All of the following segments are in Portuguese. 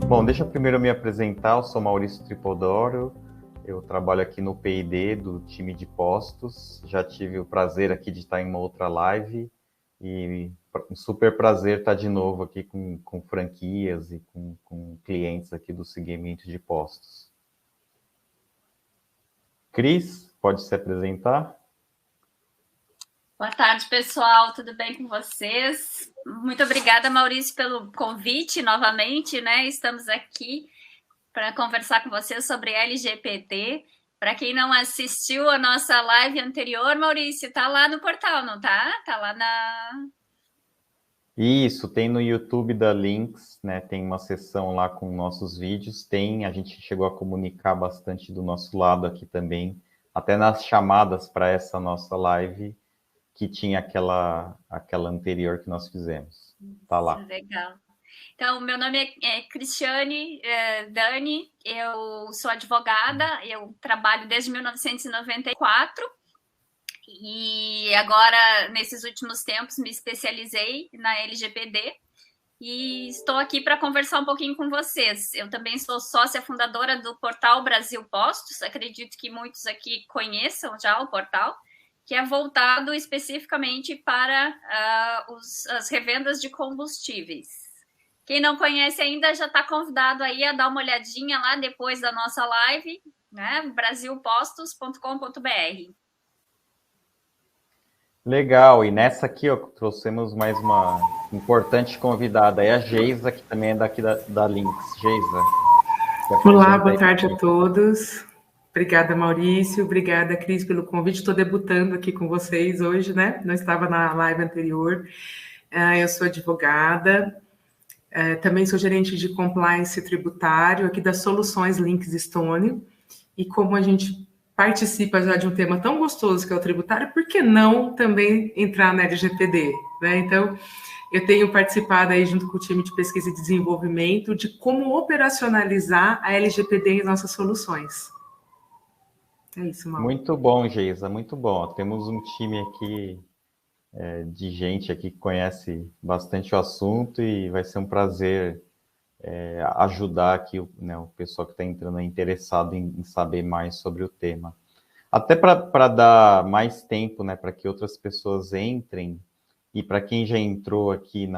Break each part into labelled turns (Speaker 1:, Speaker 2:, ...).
Speaker 1: Bom, deixa eu primeiro me apresentar. Eu sou Maurício Tripodoro, eu trabalho aqui no P&D do time de postos. Já tive o prazer aqui de estar em uma outra live e um super prazer estar de novo aqui com franquias e com clientes aqui do segmento de postos. Cris, pode se apresentar?
Speaker 2: Boa tarde, pessoal. Tudo bem com vocês? Muito obrigada, Maurício, pelo convite novamente, né? Estamos aqui para conversar com vocês sobre LGPD. Para quem não assistiu a nossa live anterior, Maurício, tá lá no portal, não tá? Tá lá na...
Speaker 1: Isso, tem no YouTube da Links, né? Tem uma seção lá com nossos vídeos. A gente chegou a comunicar bastante do nosso lado aqui também, até nas chamadas para essa nossa live, que tinha aquela anterior que nós fizemos. Tá lá.
Speaker 2: Legal. Então, meu nome é Cristiane Dani, eu sou advogada, eu trabalho desde 1994 e agora, nesses últimos tempos, me especializei na LGPD e estou aqui para conversar um pouquinho com vocês. Eu também sou sócia fundadora do portal Brasil Postos, acredito que muitos aqui conheçam já o portal, que é voltado especificamente para as revendas de combustíveis. Quem não conhece ainda já está convidado aí a dar uma olhadinha lá depois da nossa live, né? brasilpostos.com.br.
Speaker 1: Legal, e nessa aqui, ó, trouxemos mais uma importante convidada, é a Geisa, que também é daqui da Links. Geisa.
Speaker 3: Olá, boa tarde a todos. Obrigada, Maurício. Obrigada, Cris, pelo convite. Estou debutando aqui com vocês hoje, né? Não estava na live anterior. Eu sou advogada, também sou gerente de compliance tributário aqui das Soluções Links Stone. E como a gente participa já de um tema tão gostoso que é o tributário, por que não também entrar na LGPD, né? Então, eu tenho participado aí junto com o time de pesquisa e desenvolvimento de como operacionalizar a LGPD em nossas soluções. É isso, Mauro.
Speaker 1: Muito bom, Geisa, muito bom. Temos um time aqui de gente aqui que conhece bastante o assunto e vai ser um prazer ajudar aqui né, o pessoal que está entrando interessado em saber mais sobre o tema. Até para dar mais tempo, né, para que outras pessoas entrem, e para quem já entrou aqui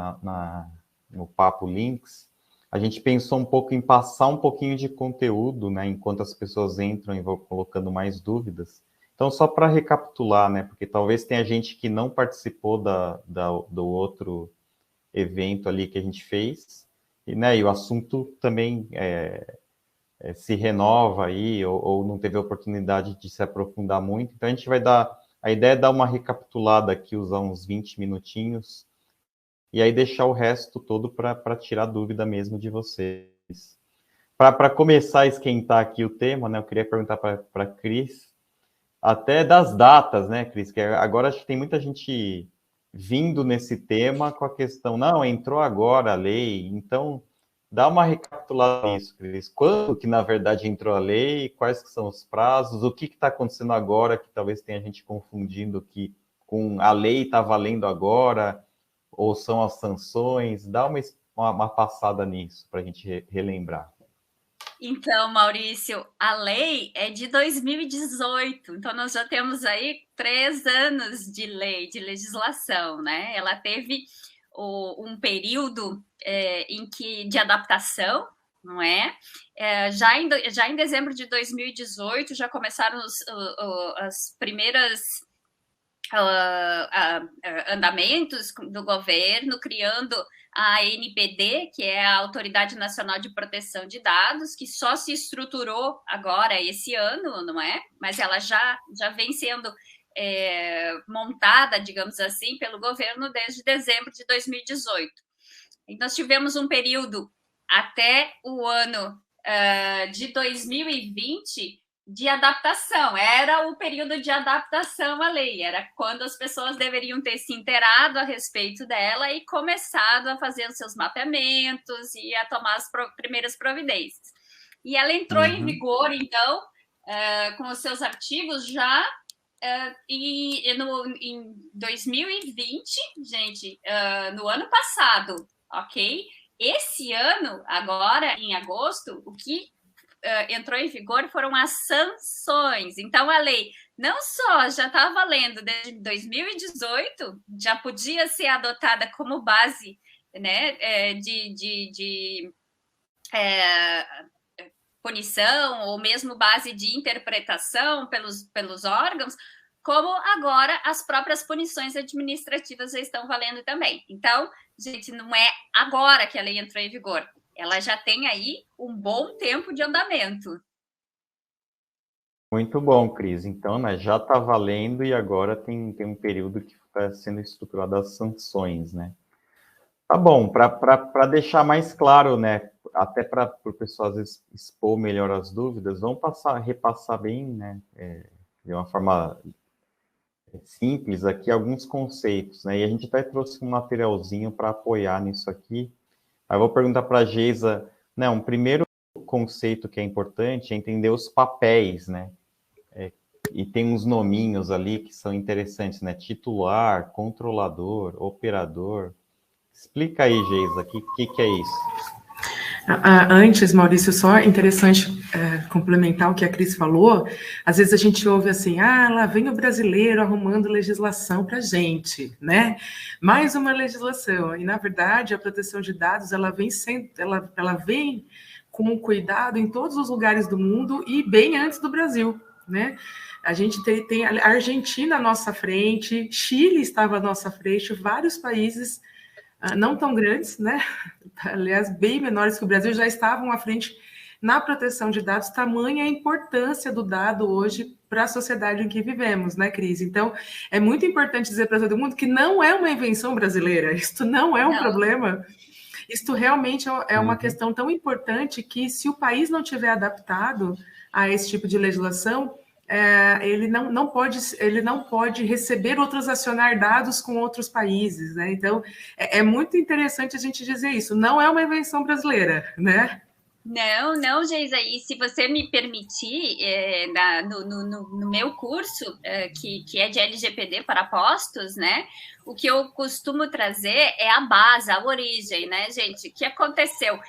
Speaker 1: no Papo Links, a gente pensou um pouco em passar um pouquinho de conteúdo, né, enquanto as pessoas entram e vão colocando mais dúvidas. Então, só para recapitular, né, porque talvez tenha gente que não participou do outro evento ali que a gente fez, e, né, e o assunto também se renova aí, ou não teve a oportunidade de se aprofundar muito. Então, a gente vai a ideia é dar uma recapitulada aqui, usar uns 20 minutinhos, e aí deixar o resto todo para tirar dúvida mesmo de vocês. Para começar a esquentar aqui o tema, né, eu queria perguntar para a Cris, até das datas, né, Cris, que agora acho que tem muita gente vindo nesse tema com a questão, não, entrou agora a lei, então dá uma recapitulada nisso, Cris. Quando que, na verdade, entrou a lei, quais que são os prazos, o que está acontecendo agora, que talvez tenha gente confundindo que com a lei está valendo agora, ou são as sanções, dá uma passada nisso, para a gente relembrar.
Speaker 2: Então, Maurício, a lei é de 2018, então nós já temos aí 3 anos de lei, de legislação, né? Ela teve um período de adaptação, não é? Já em dezembro de 2018 já começaram as primeiras andamentos do governo, criando a ANPD, que é a Autoridade Nacional de Proteção de Dados, que só se estruturou agora esse ano, não é? Mas ela já vem sendo montada, digamos assim, pelo governo desde dezembro de 2018. E nós tivemos um período até o ano de 2020 de adaptação, era o período de adaptação à lei, era quando as pessoas deveriam ter se inteirado a respeito dela e começado a fazer os seus mapeamentos e a tomar as primeiras providências. E ela entrou em vigor, então, com os seus artigos já em 2020, gente, no ano passado, ok? Esse ano, agora, em agosto, o que entrou em vigor foram as sanções. Então, a lei não só já está valendo desde 2018, já podia ser adotada como base, né, de punição ou mesmo base de interpretação pelos órgãos, como agora as próprias punições administrativas já estão valendo também. Então, gente, não é agora que a lei entrou em vigor, ela já tem aí um bom tempo de andamento.
Speaker 1: Muito bom, Cris. Então, né, já está valendo e agora tem um período que está sendo estruturado as sanções, né? Tá bom, para deixar mais claro, né, até para o pessoal às vezes expor melhor as dúvidas, vamos repassar bem, né, de uma forma simples aqui alguns conceitos, né, e a gente até trouxe um materialzinho para apoiar nisso aqui. Aí eu vou perguntar para a Geisa, né, um primeiro conceito que é importante é entender os papéis, né, e tem uns nominhos ali que são interessantes, né, titular, controlador, operador. Explica aí, Geisa, o que é isso?
Speaker 3: Antes, Maurício, só interessante complementar o que a Cris falou. Às vezes a gente ouve assim, lá vem o brasileiro arrumando legislação para a gente, né? Mais uma legislação. E, na verdade, a proteção de dados, ela vem com cuidado em todos os lugares do mundo e bem antes do Brasil, né? A gente tem a Argentina à nossa frente, Chile estava à nossa frente, vários países não tão grandes, né? Aliás, bem menores que o Brasil, já estavam à frente na proteção de dados, tamanha a importância do dado hoje para a sociedade em que vivemos, né, Cris? Então, é muito importante dizer para todo mundo que não é uma invenção brasileira, isto não é um problema, isto realmente é uma questão tão importante que, se o país não tiver adaptado a esse tipo de legislação, ele não pode receber outros, acionar dados com outros países, né? Então, é muito interessante a gente dizer isso. Não é uma invenção brasileira, né?
Speaker 2: Não, Geisa, e se você me permitir, no meu curso, que é de LGPD para postos, né, o que eu costumo trazer é a base, a origem, né, gente? O que aconteceu?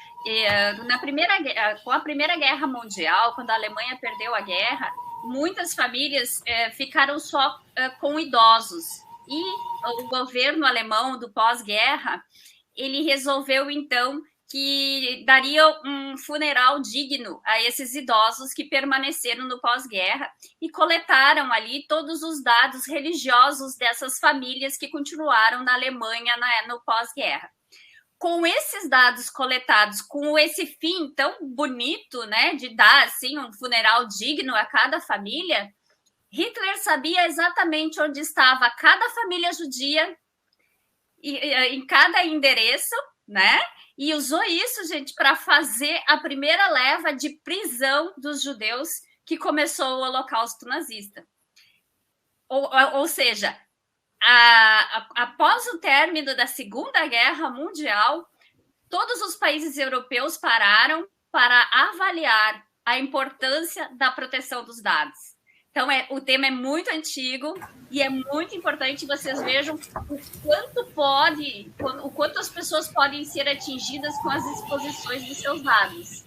Speaker 2: Com a Primeira Guerra Mundial, quando a Alemanha perdeu a guerra, muitas famílias ficaram só com idosos. E o governo alemão do pós-guerra, ele resolveu, então, que daria um funeral digno a esses idosos que permaneceram no pós-guerra e coletaram ali todos os dados religiosos dessas famílias que continuaram na Alemanha no pós-guerra. Com esses dados coletados, com esse fim tão bonito, né, de dar assim um funeral digno a cada família, Hitler sabia exatamente onde estava cada família judia em cada endereço, né? E usou isso, gente, para fazer a primeira leva de prisão dos judeus que começou o Holocausto nazista. Ou seja, após o término da Segunda Guerra Mundial, todos os países europeus pararam para avaliar a importância da proteção dos dados. Então, o tema é muito antigo e é muito importante que vocês vejam o quanto as pessoas podem ser atingidas com as exposições dos seus dados.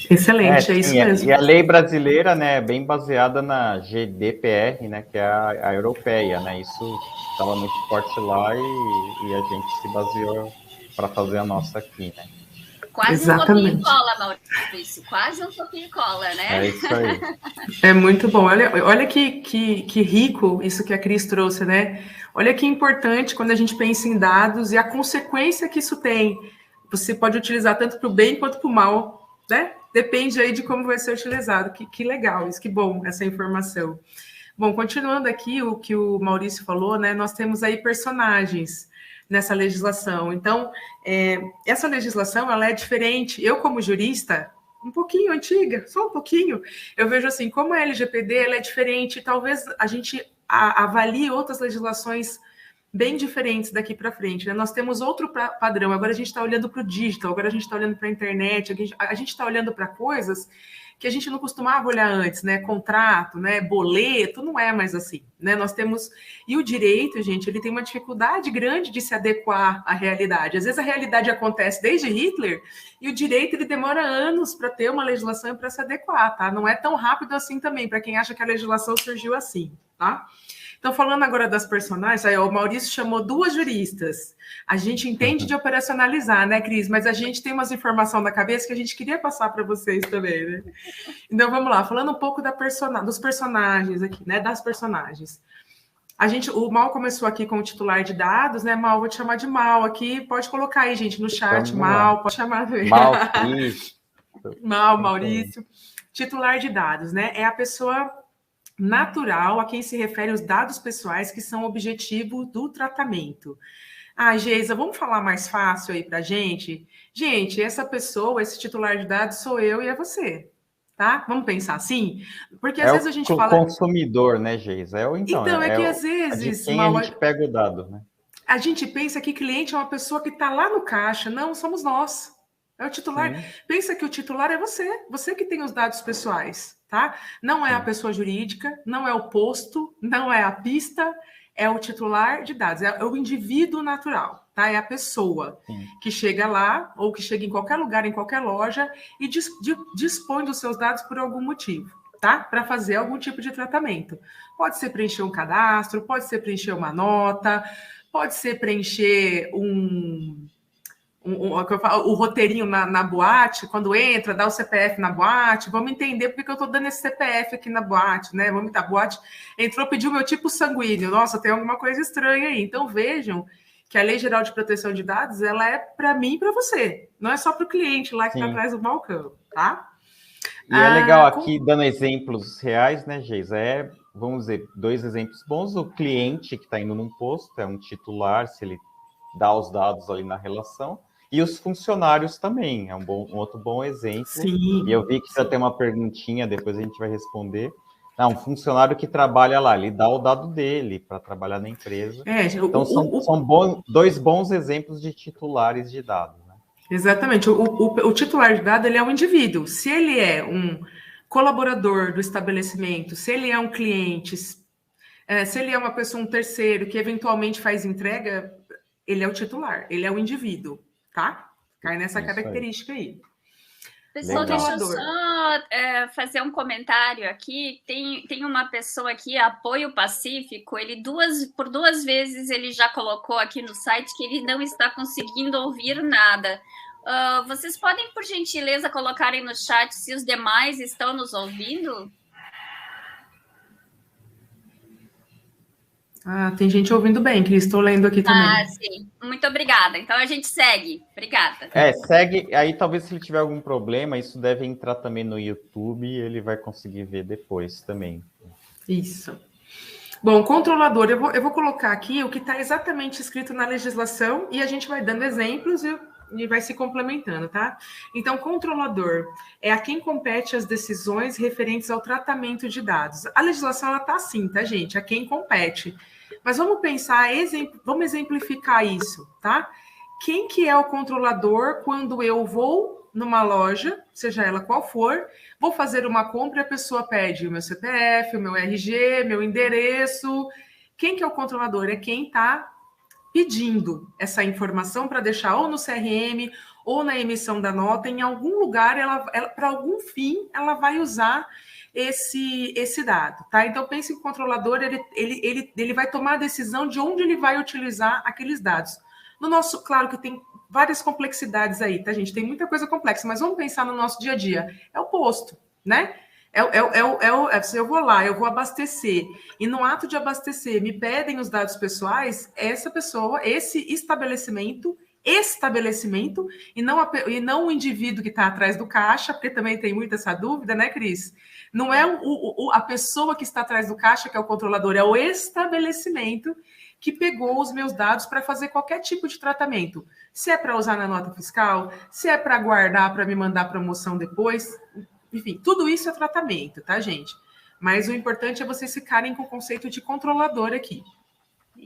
Speaker 3: Excelente, é isso mesmo.
Speaker 1: E a lei brasileira, né, é bem baseada na GDPR, né, que é a europeia, né, isso estava muito forte lá e a gente se baseou para fazer a nossa aqui, né.
Speaker 2: Quase um copia e cola, Maurício. Quase um copia e cola, né?
Speaker 1: É isso aí.
Speaker 3: É muito bom. Olha que rico isso que a Cris trouxe, né? Olha que importante quando a gente pensa em dados e a consequência que isso tem. Você pode utilizar tanto para o bem quanto para o mal, né? Depende aí de como vai ser utilizado. Que legal isso, que bom essa informação. Bom, continuando aqui o que o Maurício falou, né? Nós temos aí personagens nessa legislação. Então, essa legislação, ela é diferente. Eu, como jurista, um pouquinho antiga, só um pouquinho, eu vejo assim, como a LGPD, ela é diferente, talvez a gente avalie outras legislações bem diferentes daqui para frente, né? Nós temos outro padrão, agora a gente está olhando para o digital, agora a gente está olhando para a internet, a gente está olhando para coisas que a gente não costumava olhar antes, né? Contrato, né? Boleto, não é mais assim, né? Nós temos... E o direito, gente, ele tem uma dificuldade grande de se adequar à realidade. Às vezes a realidade acontece desde Hitler e o direito, ele demora anos para ter uma legislação e para se adequar, tá? Não é tão rápido assim também, para quem acha que a legislação surgiu assim, tá? Então, falando agora das personagens, aí, o Maurício chamou 2 juristas. A gente entende de operacionalizar, né, Cris? Mas a gente tem umas informações na cabeça que a gente queria passar para vocês também, né? Então, vamos lá. Falando um pouco dos personagens aqui, né? Das personagens. O Mal começou aqui com o titular de dados, né? Mal, vou te chamar de Mal aqui. Pode colocar aí, gente, no chat. Mal, pode chamar.
Speaker 1: Mal, Cris.
Speaker 3: Mal, Maurício. Titular de dados, né? É a pessoa natural a quem se refere os dados pessoais que são objetivo do tratamento. Geisa, vamos falar mais fácil aí para a gente? Gente, essa pessoa, esse titular de dados sou eu e é você, tá? Vamos pensar assim? Porque às vezes a gente fala...
Speaker 1: É o consumidor, né, Geisa?
Speaker 3: Então, é que às vezes...
Speaker 1: De quem a gente pega o dado, né?
Speaker 3: A gente pensa que cliente é uma pessoa que está lá no caixa. Não, somos nós. É o titular. Sim. Pensa que o titular é você que tem os dados pessoais, tá? Não é a pessoa jurídica, não é o posto, não é a pista, é o titular de dados, é o indivíduo natural, tá? É a pessoa que chega lá ou que chega em qualquer lugar, em qualquer loja e dispõe dos seus dados por algum motivo, tá? Para fazer algum tipo de tratamento. Pode ser preencher um cadastro, pode ser preencher uma nota, pode ser preencher o roteirinho na boate, quando entra, dá o CPF na boate, vamos entender porque eu estou dando esse CPF aqui na boate, né? Vamos dar boate, entrou, pediu meu tipo sanguíneo, nossa, tem alguma coisa estranha aí. Então vejam que a Lei Geral de Proteção de Dados, ela é para mim e para você, não é só para o cliente lá que está atrás do balcão, tá?
Speaker 1: E é legal aqui, dando exemplos reais, né, Geisa? Vamos dizer, 2 exemplos bons. O cliente que está indo num posto é um titular, se ele dá os dados ali na relação. E os funcionários também, é um outro bom exemplo.
Speaker 3: Sim,
Speaker 1: e eu vi que já tem uma perguntinha, depois a gente vai responder. Um funcionário que trabalha lá, ele dá o dado dele para trabalhar na empresa. Então, são 2 bons exemplos de titulares de dados. Né?
Speaker 3: Exatamente. O titular de dados, ele é um indivíduo. Se ele é um colaborador do estabelecimento, se ele é um cliente, se ele é uma pessoa, um terceiro, que eventualmente faz entrega, ele é o titular, ele é o indivíduo. Tá? Cai nessa característica aí.
Speaker 2: Pessoal, deixa eu só fazer um comentário aqui. Tem uma pessoa aqui, Apoio Pacífico, ele por 2 vezes ele já colocou aqui no site que ele não está conseguindo ouvir nada. Vocês podem, por gentileza, colocarem no chat se os demais estão nos ouvindo?
Speaker 3: Tem gente ouvindo bem, Cris, estou lendo aqui também.
Speaker 2: Sim. Muito obrigada. Então, a gente segue. Obrigada.
Speaker 1: Segue. Aí, talvez, se ele tiver algum problema, isso deve entrar também no YouTube e ele vai conseguir ver depois também.
Speaker 3: Isso. Bom, controlador, eu vou colocar aqui o que está exatamente escrito na legislação e a gente vai dando exemplos e vai se complementando, tá? Então, controlador é a quem compete as decisões referentes ao tratamento de dados. A legislação, ela tá assim, tá, gente? A quem compete. Mas vamos pensar, vamos exemplificar isso, tá? Quem que é o controlador quando eu vou numa loja, seja ela qual for, vou fazer uma compra e a pessoa pede o meu CPF, o meu RG, meu endereço. Quem que é o controlador? É quem está pedindo essa informação para deixar ou no CRM ou na emissão da nota, em algum lugar, para algum fim, ela vai usar esse dado, tá? Então, pense que o controlador, ele vai tomar a decisão de onde ele vai utilizar aqueles dados. No nosso, claro que tem várias complexidades aí, tá, gente? Tem muita coisa complexa, mas vamos pensar no nosso dia a dia. É o posto, né? Se eu vou lá, eu vou abastecer, e no ato de abastecer me pedem os dados pessoais, essa pessoa, esse estabelecimento, e não o indivíduo que está atrás do caixa, porque também tem muita essa dúvida, né, Cris? Não é a pessoa que está atrás do caixa que é o controlador, é o estabelecimento que pegou os meus dados para fazer qualquer tipo de tratamento. Se é para usar na nota fiscal, se é para guardar, para me mandar promoção depois, enfim, tudo isso é tratamento, tá, gente? Mas o importante é vocês ficarem com o conceito de controlador aqui.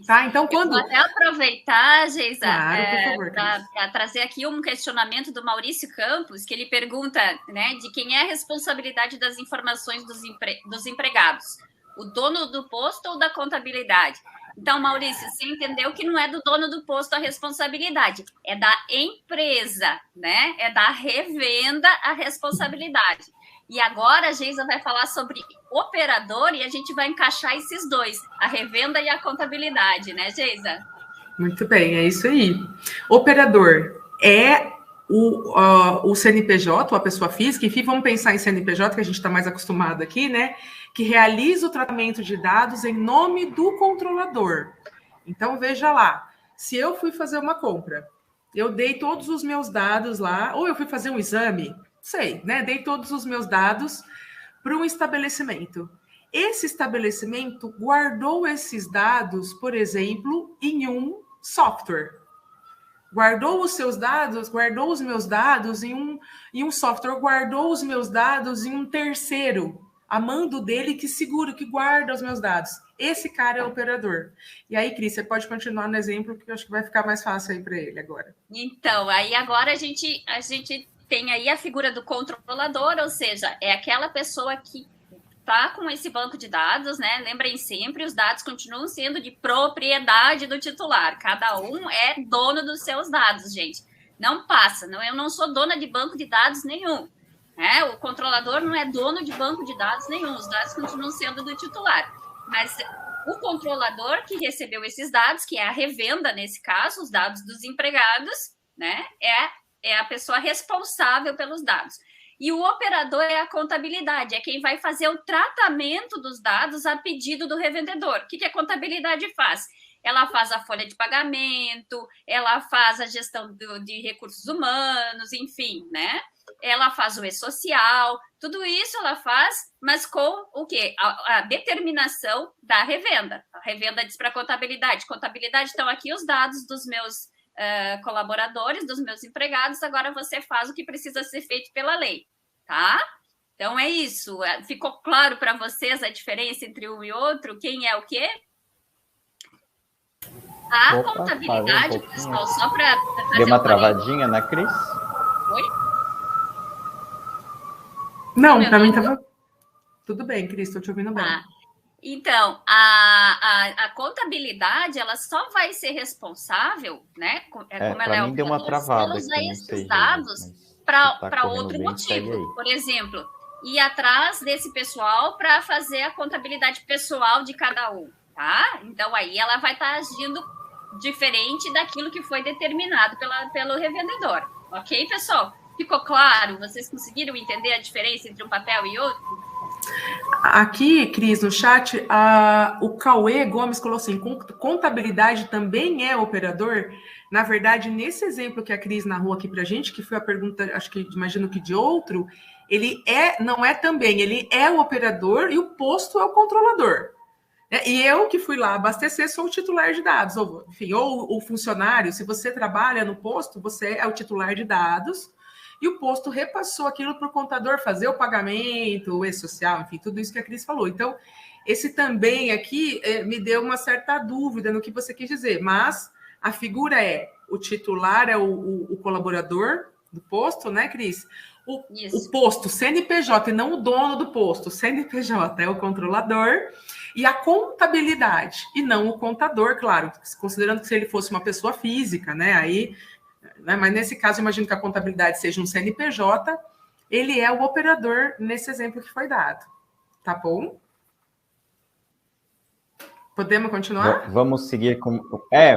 Speaker 3: Tá? Então, quando...
Speaker 2: Eu vou até aproveitar, Geisa,
Speaker 3: claro, por favor,
Speaker 2: para trazer aqui um questionamento do Maurício Campos, que ele pergunta, né, de quem é a responsabilidade das informações dos empregados, o dono do posto ou da contabilidade? Então, Maurício, você entendeu que não é do dono do posto a responsabilidade, é da empresa, né? É da revenda a responsabilidade. E agora a Geisa vai falar sobre operador e a gente vai encaixar esses dois, a revenda e a contabilidade, né, Geisa?
Speaker 3: Muito bem, é isso aí. Operador é o CNPJ, ou a pessoa física, enfim, vamos pensar em CNPJ, que a gente está mais acostumado aqui, né? Que realiza o tratamento de dados em nome do controlador. Então, veja lá, se eu fui fazer uma compra, eu dei todos os meus dados lá, ou eu fui fazer um exame, sei, né? Dei todos os meus dados para um estabelecimento. Esse estabelecimento guardou esses dados, por exemplo, em um software. Guardou os seus dados, guardou os meus dados em um software, guardou os meus dados em um terceiro, a mando dele que segura, que guarda os meus dados. Esse cara é o operador. E aí, Cris, você pode continuar no exemplo, porque eu acho que vai ficar mais fácil aí para ele agora.
Speaker 2: Então, aí agora a gente tem aí a figura do controlador, ou seja, é aquela pessoa que está com esse banco de dados, né? Lembrem sempre, os dados continuam sendo de propriedade do titular. Cada um é dono dos seus dados, gente. Não passa, eu não sou dona de banco de dados nenhum. Né? O controlador não é dono de banco de dados nenhum, os dados continuam sendo do titular. Mas o controlador que recebeu esses dados, que é a revenda nesse caso, os dados dos empregados, né? É a pessoa responsável pelos dados. E o operador é a contabilidade, é quem vai fazer o tratamento dos dados a pedido do revendedor. O que a contabilidade faz? Ela faz a folha de pagamento, ela faz a gestão de recursos humanos, enfim, né? Ela faz o e-social, tudo isso ela faz, mas com o quê? A determinação da revenda. A revenda diz para a contabilidade, estão aqui os dados dos meus colaboradores, dos meus empregados, agora você faz o que precisa ser feito pela lei, tá? Então é isso. Ficou claro para vocês a diferença entre um e outro? Quem é o quê? A contabilidade, pessoal, só para fazer
Speaker 1: deu uma travadinha, né, Cris?
Speaker 2: Oi?
Speaker 3: Não, para mim estava tudo bem, Cris, estou te ouvindo bem.
Speaker 2: Então, a contabilidade, ela só vai ser responsável, né? Como ela é
Speaker 1: mim deu uma travada
Speaker 2: usar esses dados para outro motivo. Por exemplo, ir atrás desse pessoal para fazer a contabilidade pessoal de cada um, tá? Então, aí ela vai estar agindo diferente daquilo que foi determinado pelo revendedor. Ok, pessoal? Ficou claro? Vocês conseguiram entender a diferença entre um papel e outro?
Speaker 3: Aqui, Cris, no chat, o Cauê Gomes colocou assim, contabilidade também é operador? Na verdade, nesse exemplo que a Cris narrou aqui para a gente, que foi a pergunta, acho que imagino que de outro, ele não é também, ele é o operador e o posto é o controlador. E eu que fui lá abastecer sou o titular de dados, ou o funcionário, se você trabalha no posto, você é o titular de dados, e o posto repassou aquilo para o contador fazer o pagamento, o e-social, enfim, tudo isso que a Cris falou. Então, esse também aqui me deu uma certa dúvida no que você quis dizer, mas a figura o titular é o colaborador do posto, né, Cris? O posto, CNPJ, e não o dono do posto. O CNPJ é o controlador e a contabilidade, e não o contador, claro, considerando que se ele fosse uma pessoa física, né, aí... Mas nesse caso, imagino que a contabilidade seja um CNPJ, ele é o operador nesse exemplo que foi dado. Tá bom? Podemos continuar?
Speaker 1: Vamos seguir com...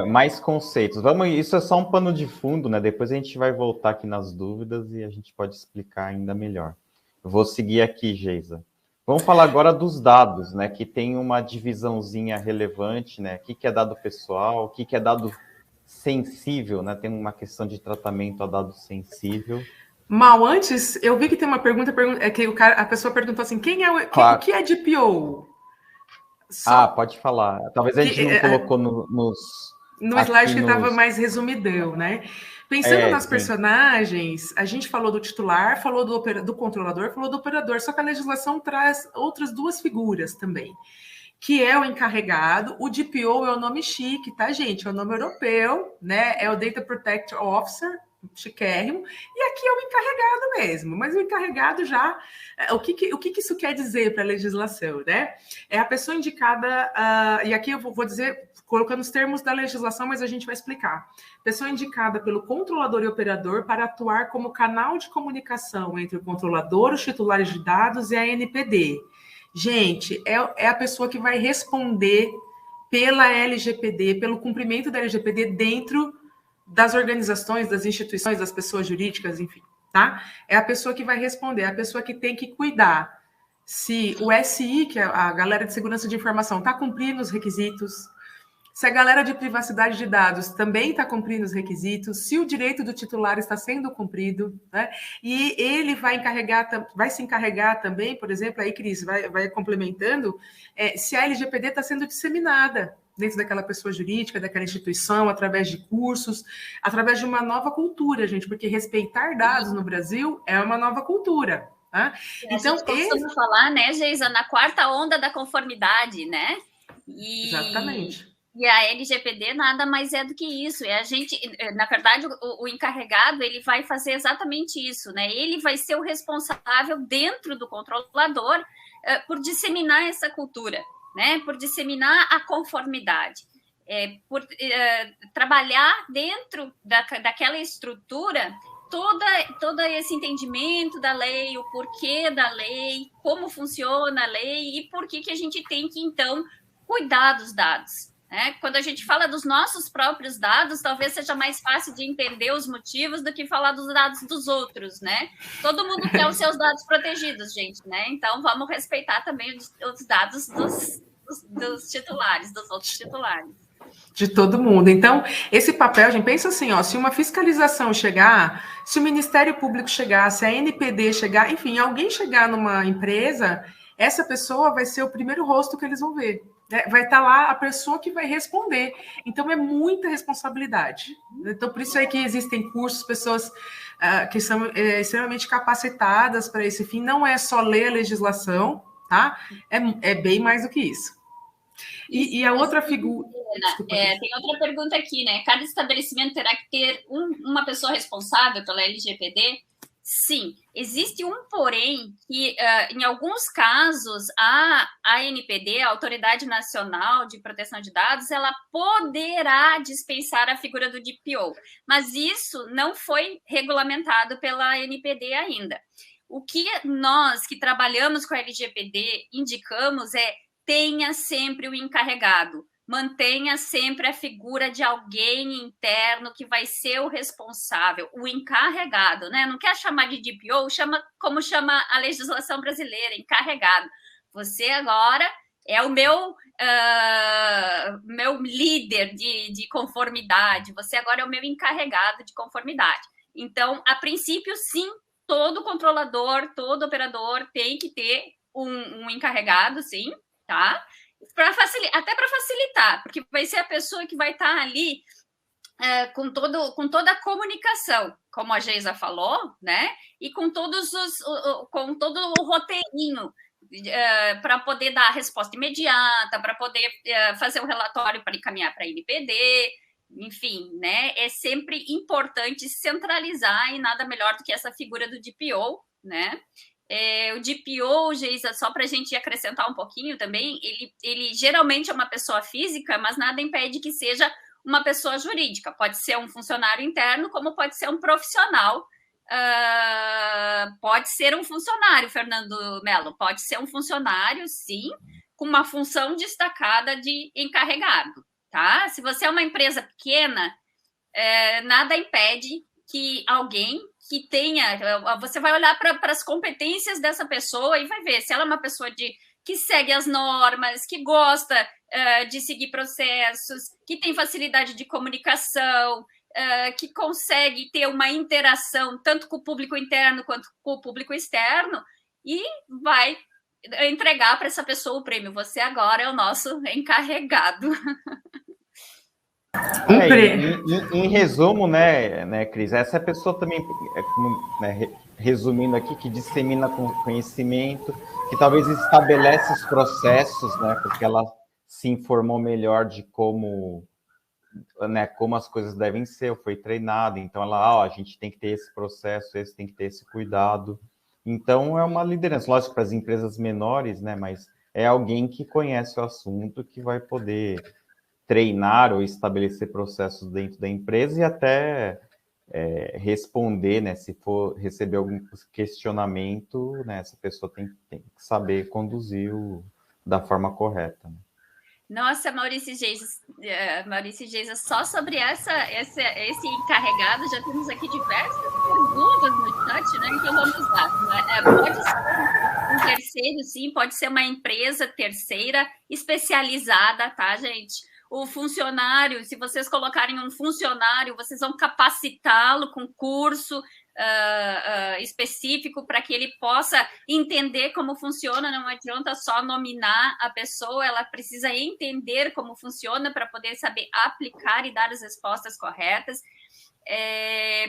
Speaker 1: mais conceitos. Isso é só um pano de fundo, né? Depois a gente vai voltar aqui nas dúvidas e a gente pode explicar ainda melhor. Eu vou seguir aqui, Geisa. Vamos falar agora dos dados, né? Que tem uma divisãozinha relevante, né? O que é dado pessoal, o que é dado sensível, né? Tem uma questão de tratamento a dado sensível.
Speaker 3: Mal, antes, eu vi que tem uma pergunta que a pessoa perguntou assim, o que é DPO?
Speaker 1: Pode falar. Talvez a gente não colocou
Speaker 3: no slide que estava mais resumidão, né? Pensando nas personagens, a gente falou do titular, falou do controlador, falou do operador, só que a legislação traz outras duas figuras também, que é o encarregado. O DPO é o nome chique, tá, gente? É o nome europeu, né? É o Data Protection Officer, chiquérrimo, e aqui é o encarregado mesmo. Mas o encarregado já... O que isso quer dizer para a legislação, né? É a pessoa indicada, e aqui eu vou dizer, colocando os termos da legislação, mas a gente vai explicar. Pessoa indicada pelo controlador e operador para atuar como canal de comunicação entre o controlador, os titulares de dados e a ANPD. Gente, é a pessoa que vai responder pela LGPD, pelo cumprimento da LGPD dentro das organizações, das instituições, das pessoas jurídicas, enfim, tá? É a pessoa que vai responder, é a pessoa que tem que cuidar se o SI, que é a galera de segurança de informação, está cumprindo os requisitos, se a galera de privacidade de dados também está cumprindo os requisitos, se o direito do titular está sendo cumprido, né? E ele vai se encarregar também, por exemplo, aí, Cris, vai complementando, se a LGPD está sendo disseminada dentro daquela pessoa jurídica, daquela instituição, através de cursos, através de uma nova cultura, gente, porque respeitar dados no Brasil é uma nova cultura. Tá?
Speaker 2: Então, a gente costuma falar, né, Geisa, na quarta onda da conformidade, né?
Speaker 3: Exatamente.
Speaker 2: E a LGPD nada mais é do que isso. E a gente, na verdade, o encarregado ele vai fazer exatamente isso, né? Ele vai ser o responsável dentro do controlador por disseminar essa cultura, né? Por disseminar a conformidade, por trabalhar dentro daquela estrutura todo esse entendimento da lei, o porquê da lei, como funciona a lei e por que a gente tem que, então, cuidar dos dados. Quando a gente fala dos nossos próprios dados, talvez seja mais fácil de entender os motivos do que falar dos dados dos outros, né? Todo mundo quer os seus dados protegidos, gente, né? Então, vamos respeitar também os dados dos titulares, dos outros titulares.
Speaker 3: De todo mundo. Então, esse papel, gente, pensa assim, ó, se uma fiscalização chegar, se o Ministério Público chegar, se a ANPD chegar, enfim, alguém chegar numa empresa, essa pessoa vai ser o primeiro rosto que eles vão ver. Vai estar lá a pessoa que vai responder. Então, é muita responsabilidade. Então, por isso é que existem cursos, pessoas que são extremamente capacitadas para esse fim. Não é só ler a legislação, tá? É bem mais do que isso. E a outra figura...
Speaker 2: tem outra pergunta aqui, né? Cada estabelecimento terá que ter uma pessoa responsável pela LGPD? Sim, existe um porém que, em alguns casos, a ANPD, a Autoridade Nacional de Proteção de Dados, ela poderá dispensar a figura do DPO, mas isso não foi regulamentado pela ANPD ainda. O que nós, que trabalhamos com a LGPD, indicamos tenha sempre o encarregado, mantenha sempre a figura de alguém interno que vai ser o responsável, o encarregado, né? Não quer chamar de DPO, chama como chama a legislação brasileira, encarregado. Você agora é o meu líder de conformidade, você agora é o meu encarregado de conformidade. Então, a princípio, sim, todo controlador, todo operador tem que ter um encarregado, sim, tá? Até para facilitar, porque vai ser a pessoa que vai estar ali com toda a comunicação, como a Geisa falou, né? E com todo o roteirinho para poder dar a resposta imediata, para poder fazer um relatório para encaminhar para a NPD, enfim, né? É sempre importante centralizar e nada melhor do que essa figura do DPO, né? O DPO, Geisa, só para a gente acrescentar um pouquinho também, ele geralmente é uma pessoa física, mas nada impede que seja uma pessoa jurídica. Pode ser um funcionário interno, como pode ser um profissional. Pode ser um funcionário, Fernando Mello, pode ser um funcionário, sim, com uma função destacada de encarregado, tá? Se você é uma empresa pequena, nada impede que alguém que tenha... Você vai olhar para as competências dessa pessoa e vai ver se ela é uma pessoa que segue as normas, que gosta de seguir processos, que tem facilidade de comunicação, que consegue ter uma interação tanto com o público interno quanto com o público externo, e vai entregar para essa pessoa o prêmio. Você agora é o nosso encarregado.
Speaker 1: Em resumo, né, Cris, essa pessoa também, né, resumindo aqui, que dissemina conhecimento, que talvez estabelece os processos, né, porque ela se informou melhor de como, né, como as coisas devem ser, foi treinada, então ela, a gente tem que ter esse processo, esse tem que ter esse cuidado. Então, é uma liderança, lógico, para as empresas menores, né, mas é alguém que conhece o assunto, que vai poder treinar ou estabelecer processos dentro da empresa e até responder, né, se for receber algum questionamento, né, essa pessoa tem que saber conduzir da forma correta. Né?
Speaker 2: Nossa, Maurício Geisa, só sobre esse encarregado, já temos aqui diversas perguntas no chat, né? Então vamos lá. Pode ser um terceiro, sim, pode ser uma empresa terceira especializada, tá, gente? O funcionário, se vocês colocarem um funcionário, vocês vão capacitá-lo com curso específico para que ele possa entender como funciona. Não adianta só nominar a pessoa, ela precisa entender como funciona para poder saber aplicar e dar as respostas corretas.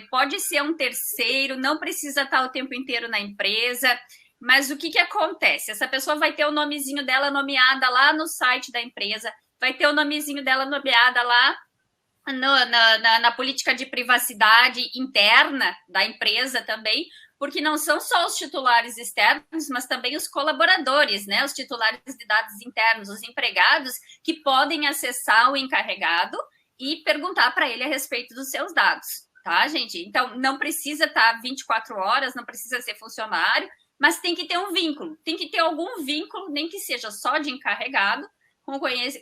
Speaker 2: Pode ser um terceiro, não precisa estar o tempo inteiro na empresa. Mas o que acontece? Essa pessoa vai ter o nomezinho dela nomeada lá no site da empresa, vai ter o nomezinho dela nomeada lá na política de privacidade interna da empresa também, porque não são só os titulares externos, mas também os colaboradores, né? Os titulares de dados internos, os empregados, que podem acessar o encarregado e perguntar para ele a respeito dos seus dados, tá, gente? Então, não precisa estar 24 horas, não precisa ser funcionário, mas tem que ter um vínculo, tem que ter algum vínculo, nem que seja só de encarregado,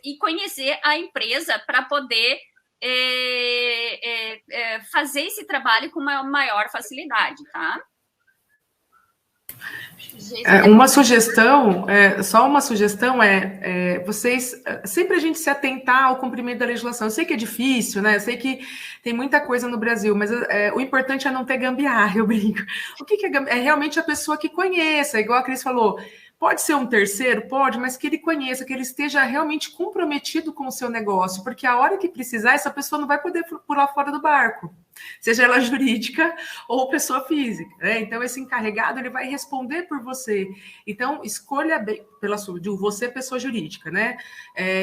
Speaker 2: e conhecer a empresa para poder fazer esse trabalho com uma maior facilidade, tá?
Speaker 3: Uma sugestão, só uma sugestão vocês, sempre a gente se atentar ao cumprimento da legislação. Eu sei que é difícil, né? Eu sei que tem muita coisa no Brasil, mas o importante é não ter gambiarra, eu brinco. O que é gambiarra? É realmente a pessoa que conheça, igual a Cris falou. Pode ser um terceiro? Pode, mas que ele conheça, que ele esteja realmente comprometido com o seu negócio, porque a hora que precisar, essa pessoa não vai poder pular fora do barco, seja ela jurídica ou pessoa física, né? Então, esse encarregado, ele vai responder por você. Então, escolha bem, de você, pessoa jurídica, né?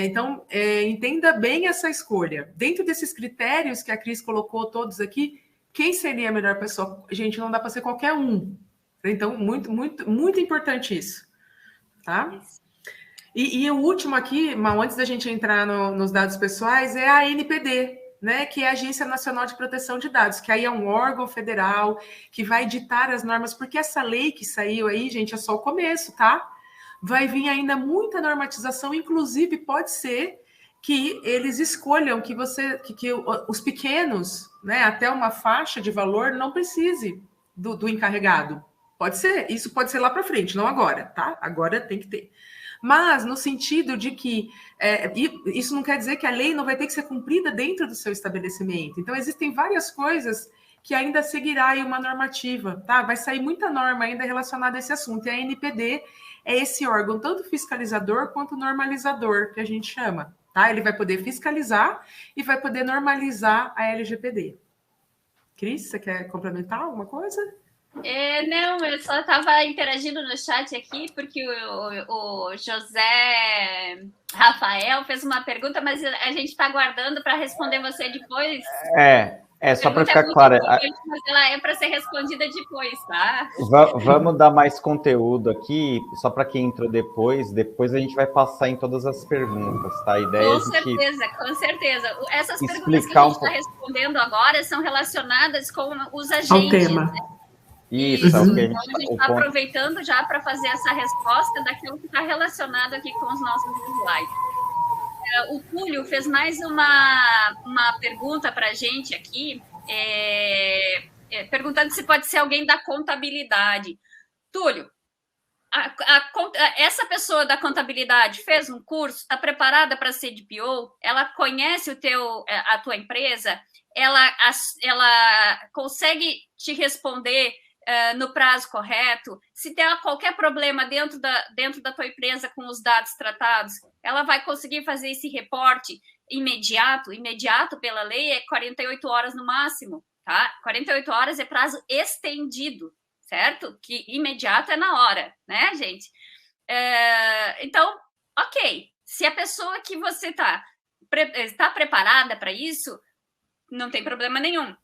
Speaker 3: Então, entenda bem essa escolha. Dentro desses critérios que a Cris colocou todos aqui, quem seria a melhor pessoa? Gente, não dá para ser qualquer um. Então, muito, muito, muito importante isso. Tá? E o último aqui, Mal, antes da gente entrar nos dados pessoais, é a ANPD, né, que é a Agência Nacional de Proteção de Dados, que aí é um órgão federal que vai ditar as normas, porque essa lei que saiu aí, gente, é só o começo, tá? Vai vir ainda muita normatização, inclusive pode ser que eles escolham que os pequenos, né, até uma faixa de valor, não precise do encarregado. Pode ser, isso pode ser lá para frente, não agora, tá? Agora tem que ter. Mas no sentido de que isso não quer dizer que a lei não vai ter que ser cumprida dentro do seu estabelecimento. Então, existem várias coisas que ainda seguirá aí uma normativa, tá? Vai sair muita norma ainda relacionada a esse assunto. E a ANPD é esse órgão, tanto fiscalizador quanto normalizador, que a gente chama, tá? Ele vai poder fiscalizar e vai poder normalizar a LGPD. Cris, você quer complementar alguma coisa?
Speaker 2: Não, eu só estava interagindo no chat aqui, porque o José Rafael fez uma pergunta, mas a gente está aguardando para responder você depois.
Speaker 1: Só para ficar claro.
Speaker 2: Mas ela é para ser respondida depois, tá?
Speaker 1: Vamos dar mais conteúdo aqui, só para quem entrou depois a gente vai passar em todas as perguntas, tá? A ideia
Speaker 2: com certeza. Essas perguntas que a gente está respondendo agora são relacionadas com os agentes.
Speaker 3: Ao tema.
Speaker 2: Né?
Speaker 1: Isso,
Speaker 2: então, a gente está aproveitando já para fazer essa resposta daquilo que está relacionado aqui com os nossos slides. O Túlio fez mais uma pergunta para a gente aqui, perguntando se pode ser alguém da contabilidade. Túlio, essa pessoa da contabilidade fez um curso, está preparada para ser DPO, ela conhece a tua empresa, ela consegue te responder no prazo correto, se der qualquer problema dentro da tua empresa com os dados tratados, ela vai conseguir fazer esse reporte imediato pela lei é 48 horas no máximo, tá? 48 horas é prazo estendido, certo? Que imediato é na hora, né, gente? Então, ok, se a pessoa que você está preparada para isso, não tem problema nenhum.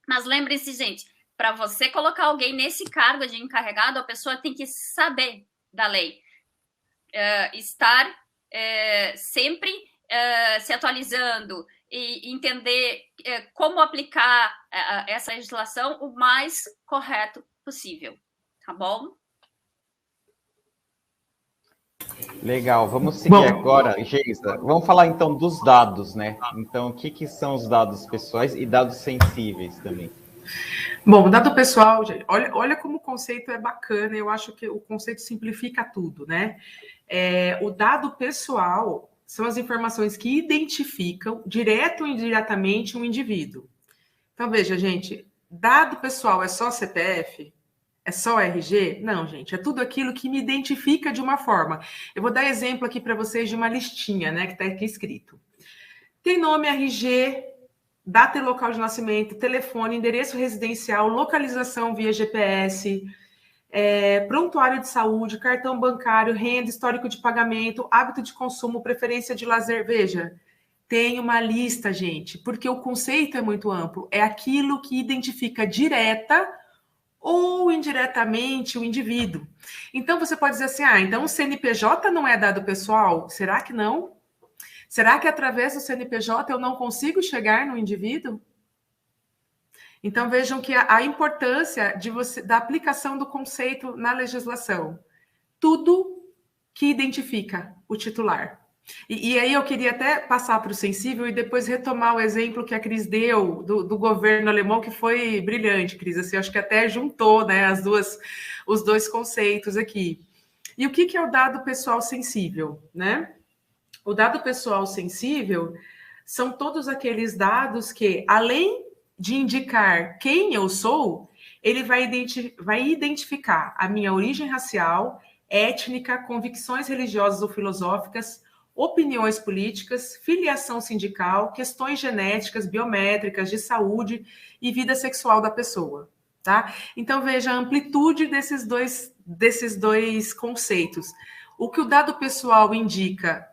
Speaker 2: Mas lembre-se, gente, para você colocar alguém nesse cargo de encarregado, a pessoa tem que saber da lei, estar sempre se atualizando e entender como aplicar essa legislação o mais correto possível, tá bom?
Speaker 1: Legal, vamos seguir agora, Geisa. Vamos falar então dos dados, né? Então, o que são os dados pessoais e dados sensíveis também?
Speaker 3: Bom, dado pessoal, gente, olha como o conceito é bacana, eu acho que o conceito simplifica tudo, né? O dado pessoal são as informações que identificam, direto ou indiretamente, um indivíduo. Então, veja, gente, dado pessoal é só CPF? É só RG? Não, gente, é tudo aquilo que me identifica de uma forma. Eu vou dar exemplo aqui para vocês de uma listinha, né, que está aqui escrito. Tem nome, RG, data e local de nascimento, telefone, endereço residencial, localização via GPS, prontuário de saúde, cartão bancário, renda, histórico de pagamento, hábito de consumo, preferência de lazer. Veja, tem uma lista, gente, porque o conceito é muito amplo. É aquilo que identifica direta ou indiretamente o indivíduo. Então, você pode dizer assim, então o CNPJ não é dado pessoal? Será que não? Será que através do CNPJ eu não consigo chegar no indivíduo? Então, vejam que a importância da aplicação do conceito na legislação. Tudo que identifica o titular. E aí eu queria até passar para o sensível e depois retomar o exemplo que a Cris deu do governo alemão, que foi brilhante, Cris. Assim, acho que até juntou, né, os dois conceitos aqui. E o que é o dado pessoal sensível, né? O dado pessoal sensível são todos aqueles dados que, além de indicar quem eu sou, ele vai identificar a minha origem racial, étnica, convicções religiosas ou filosóficas, opiniões políticas, filiação sindical, questões genéticas, biométricas, de saúde e vida sexual da pessoa, tá? Então, veja a amplitude desses dois conceitos. O que o dado pessoal indica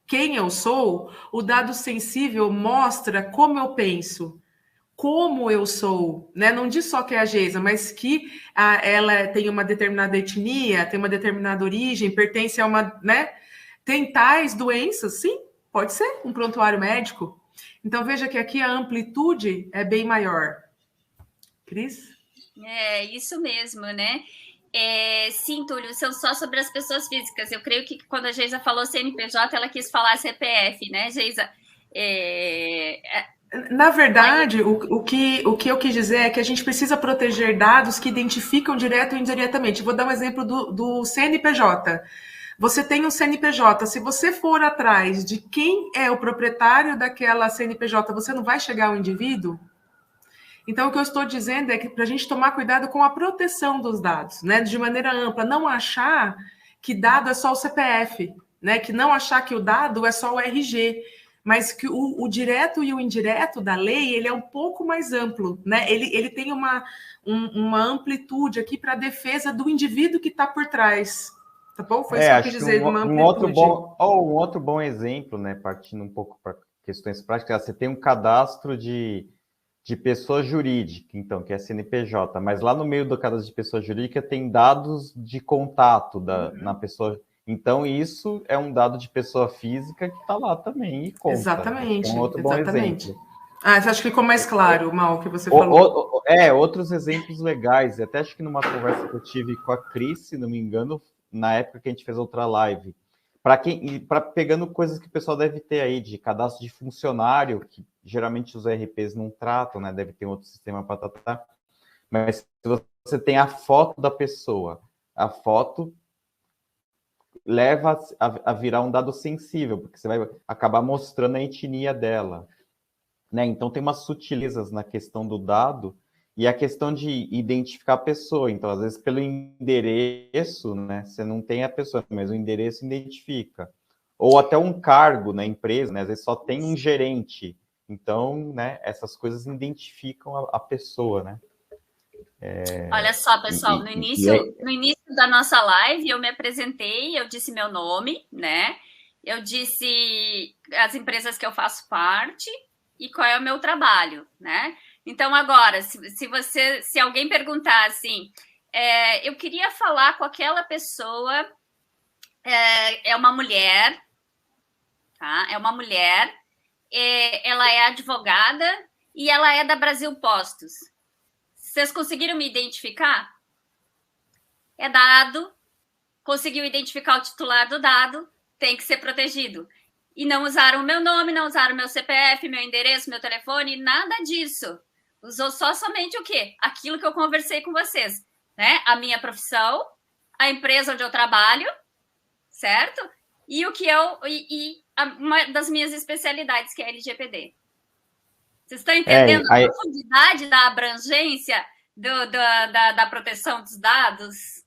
Speaker 3: quem eu sou, o dado sensível mostra como eu penso, como eu sou, né? Não diz só que é a Geisa, mas que ela tem uma determinada etnia, tem uma determinada origem, pertence a uma, né? Tem tais doenças, sim, pode ser um prontuário médico. Então, veja que aqui a amplitude é bem maior. Cris?
Speaker 2: É, isso mesmo, né? Sim, Túlio, são só sobre as pessoas físicas. Eu creio que quando a Geisa falou CNPJ, ela quis falar CPF, né, Geisa?
Speaker 3: Na verdade, o que eu quis dizer é que a gente precisa proteger dados que identificam direto ou indiretamente. Vou dar um exemplo do CNPJ. Você tem um CNPJ, se você for atrás de quem é o proprietário daquela CNPJ, você não vai chegar ao indivíduo? Então, o que eu estou dizendo é que para a gente tomar cuidado com a proteção dos dados, né? De maneira ampla, não achar que dado é só o CPF, né? Que não achar que o dado é só o RG, mas que o direto e o indireto da lei, ele é um pouco mais amplo, né? Ele tem uma amplitude aqui para a defesa do indivíduo que está por trás. Tá bom? Foi isso que eu quis dizer, uma amplitude.
Speaker 1: Um outro bom exemplo, né? Partindo um pouco para questões práticas, você tem um cadastro de pessoa jurídica, então, que é CNPJ, mas lá no meio do cadastro de pessoa jurídica tem dados de contato na pessoa. Então, isso é um dado de pessoa física que está lá também e conta.
Speaker 3: Exatamente.
Speaker 1: É um outro bom exemplo.
Speaker 3: Acho que ficou mais claro, Mal, o que você falou.
Speaker 1: Outros exemplos legais. Até acho que numa conversa que eu tive com a Cris, se não me engano, na época que a gente fez outra live, pegando coisas que o pessoal deve ter aí, de cadastro de funcionário, que geralmente os RPs não tratam, né? Deve ter outro sistema para tratar. Mas se você tem a foto da pessoa, a foto leva a virar um dado sensível, porque você vai acabar mostrando a etnia dela, né? Então tem umas sutilezas na questão do dado E a questão de identificar a pessoa, então, às vezes, pelo endereço, né, você não tem a pessoa, mas o endereço identifica. Ou até um cargo na empresa, né, às vezes só tem um gerente. Então, né, essas coisas identificam a pessoa, né?
Speaker 2: Olha só, pessoal, no início da nossa live, eu me apresentei, eu disse meu nome, né? Eu disse as empresas que eu faço parte e qual é o meu trabalho, né? Então, agora, se alguém perguntar assim, eu queria falar com aquela pessoa, é uma mulher, tá? É uma mulher, ela é advogada e ela é da Brasil Postos. Vocês conseguiram me identificar? É dado, conseguiu identificar o titular do dado, tem que ser protegido. E não usaram o meu nome, não usaram meu CPF, meu endereço, meu telefone, nada disso. Usou somente o quê? Aquilo que eu conversei com vocês, né? A minha profissão, a empresa onde eu trabalho, certo? E uma das minhas especialidades, que é LGPD. Vocês estão entendendo a profundidade da abrangência da proteção dos dados?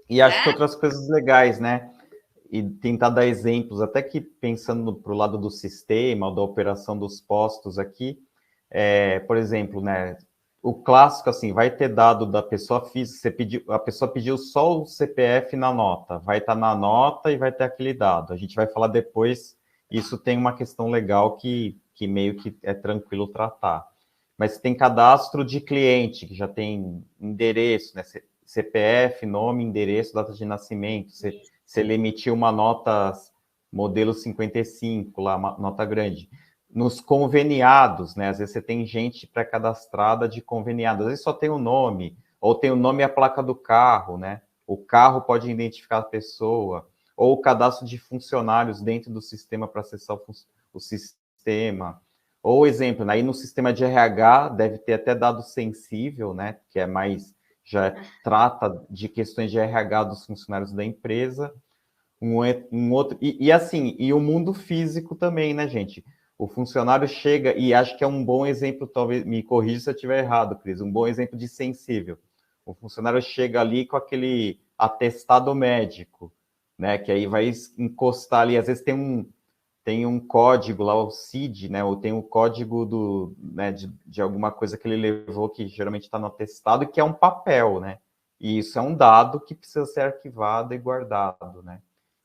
Speaker 1: E acho que outras coisas legais, né? E tentar dar exemplos, até que pensando para o lado do sistema, da operação dos postos aqui, por exemplo, né? O clássico, assim, vai ter dado da pessoa física, a pessoa pediu só o CPF na nota, vai estar na nota e vai ter aquele dado. A gente vai falar depois, isso tem uma questão legal que meio que é tranquilo tratar. Mas tem cadastro de cliente, que já tem endereço, né? CPF, nome, endereço, data de nascimento. Se ele emitiu uma nota modelo 55, lá, uma nota grande. Nos conveniados, né? Às vezes você tem gente pré-cadastrada de conveniado. Às vezes só tem o nome, ou tem o nome e a placa do carro, né? O carro pode identificar a pessoa. Ou o cadastro de funcionários dentro do sistema para acessar o sistema. Ou, exemplo, aí no sistema de RH deve ter até dado sensível, né? Que é mais... já trata de questões de RH dos funcionários da empresa. Um outro... E assim, e o mundo físico também, né, gente? O funcionário chega, e acho que é um bom exemplo, talvez me corrija se eu estiver errado, Cris, um bom exemplo de sensível. O funcionário chega ali com aquele atestado médico, né? Que aí vai encostar ali, às vezes tem um código lá, o CID, né? Ou tem o código né, de alguma coisa que ele levou, que geralmente está no atestado, que é um papel, né? E isso é um dado que precisa ser arquivado e guardado, né?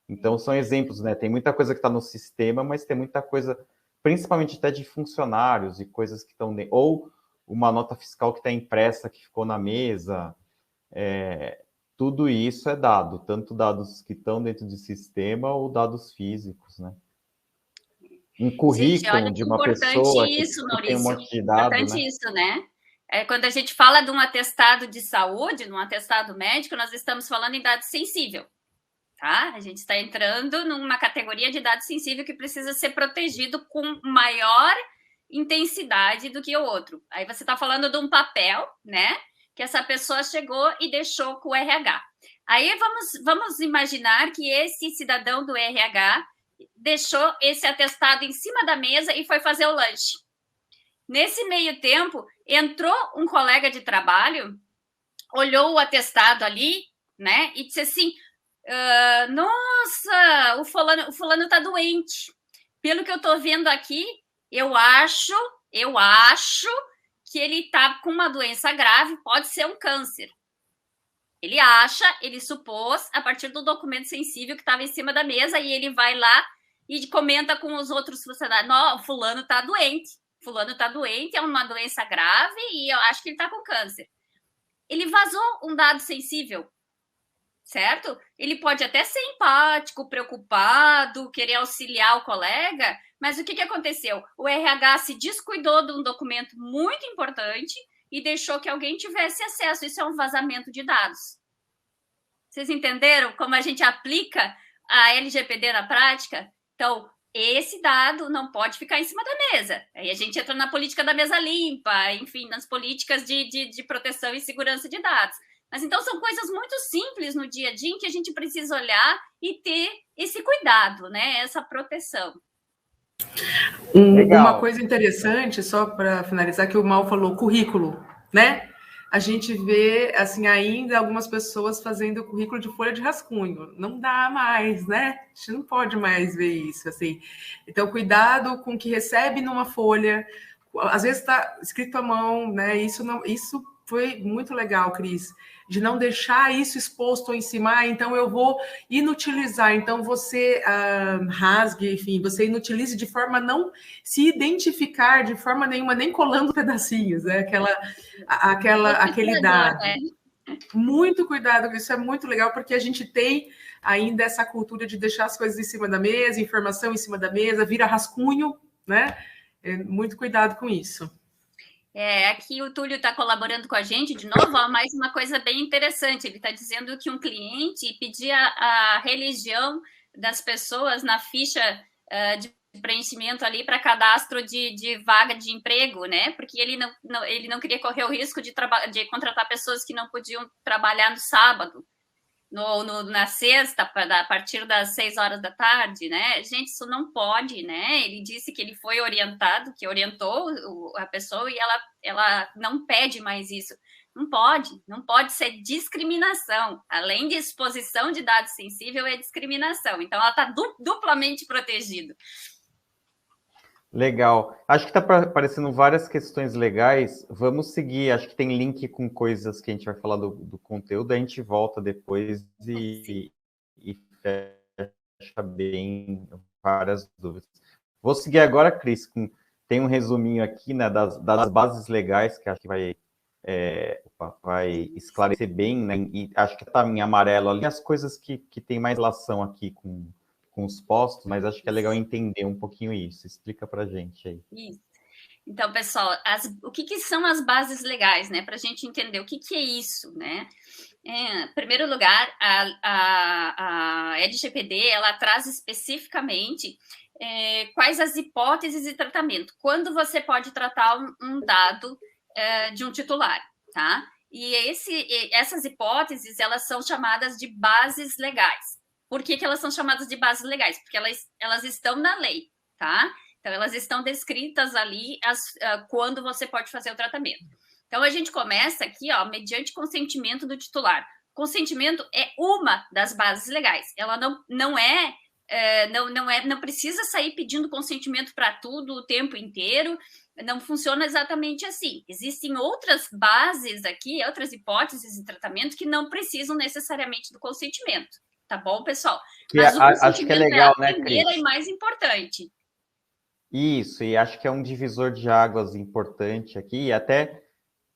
Speaker 1: Então, são exemplos, né? Tem muita coisa que está no sistema, mas tem muita coisa, principalmente até de funcionários e coisas que estão dentro. Ou uma nota fiscal que está impressa, que ficou na mesa. Tudo isso é dado, tanto dados que estão dentro do sistema ou dados físicos, né? Um currículo, gente, de uma pessoa
Speaker 2: isso,
Speaker 1: que tem um monte de dados,
Speaker 2: importante, né? Isso, né? Quando a gente fala de um atestado de saúde, de um atestado médico, nós estamos falando em dado sensível. Tá? A gente está entrando numa categoria de dado sensível que precisa ser protegido com maior intensidade do que o outro. Aí você está falando de um papel, né? Que essa pessoa chegou e deixou com o RH. Aí vamos imaginar que esse cidadão do RH deixou esse atestado em cima da mesa e foi fazer o lanche. Nesse meio tempo, entrou um colega de trabalho, olhou o atestado ali, né? E disse assim: nossa, o fulano tá doente. Pelo que eu tô vendo aqui, eu acho que ele tá com uma doença grave, pode ser um câncer. Ele supôs, a partir do documento sensível que estava em cima da mesa, e ele vai lá e comenta com os outros funcionários: não, fulano tá doente, é uma doença grave e eu acho que ele tá com câncer. Ele vazou um dado sensível, certo? Ele pode até ser empático, preocupado, querer auxiliar o colega, mas o que aconteceu? O RH se descuidou de um documento muito importante e deixou que alguém tivesse acesso. Isso é um vazamento de dados. Vocês entenderam como a gente aplica a LGPD na prática? Então, esse dado não pode ficar em cima da mesa. Aí a gente entra na política da mesa limpa, enfim, nas políticas de proteção e segurança de dados. Mas então são coisas muito simples no dia a dia em que a gente precisa olhar e ter esse cuidado, né? Essa proteção.
Speaker 3: Uma coisa interessante, só para finalizar, que o Mal falou, currículo, né? A gente vê, assim, ainda algumas pessoas fazendo currículo de folha de rascunho. Não dá mais, né? A gente não pode mais ver isso, assim. Então, cuidado com o que recebe numa folha. Às vezes está escrito à mão, né? Isso foi muito legal, Cris, de não deixar isso exposto em cima. Então, eu vou inutilizar. Então, você rasgue, enfim, você inutilize de forma a não se identificar de forma nenhuma, nem colando pedacinhos, né? Aquele dado. Né? Muito cuidado com isso, é muito legal, porque a gente tem ainda essa cultura de deixar as coisas em cima da mesa, informação em cima da mesa, vira rascunho, né? Muito cuidado com isso.
Speaker 2: Aqui o Túlio está colaborando com a gente de novo, ó, mais uma coisa bem interessante. Ele está dizendo que um cliente pedia a religião das pessoas na ficha de preenchimento ali para cadastro de vaga de emprego, né? Porque ele não queria correr o risco de contratar pessoas que não podiam trabalhar no sábado. Na sexta, a partir das 6 horas da tarde, né? Gente, isso não pode, né? Ele disse que ele foi orientado, que orientou a pessoa e ela não pede mais isso. Não pode ser discriminação. Além de exposição de dados sensíveis, é discriminação. Então, ela está duplamente protegida.
Speaker 1: Legal. Acho que está aparecendo várias questões legais. Vamos seguir. Acho que tem link com coisas que a gente vai falar do conteúdo. A gente volta depois e fecha bem várias dúvidas. Vou seguir agora, Cris. Tem um resuminho aqui, né, das bases legais que acho que vai esclarecer bem, né? E acho que está em amarelo ali as coisas que tem mais relação aqui com os postos, mas acho que é legal entender um pouquinho isso. Explica para a gente aí.
Speaker 2: Isso. Então, pessoal, o que são as bases legais, né? Para a gente entender o que é isso, né? Em primeiro lugar, a LGPD, ela traz especificamente quais as hipóteses de tratamento. Quando você pode tratar um dado de um titular, tá? E essas hipóteses, elas são chamadas de bases legais. Por que elas são chamadas de bases legais? Porque elas estão na lei, tá? Então, elas estão descritas ali quando você pode fazer o tratamento. Então, a gente começa aqui, ó, mediante consentimento do titular. Consentimento é uma das bases legais. Ela não precisa sair pedindo consentimento para tudo o tempo inteiro. Não funciona exatamente assim. Existem outras bases aqui, outras hipóteses de tratamento que não precisam necessariamente do consentimento. Tá bom, pessoal?
Speaker 1: Mas acho que é legal, né, Cris?
Speaker 2: A primeira e mais importante.
Speaker 1: Isso, e acho que é um divisor de águas importante aqui, e até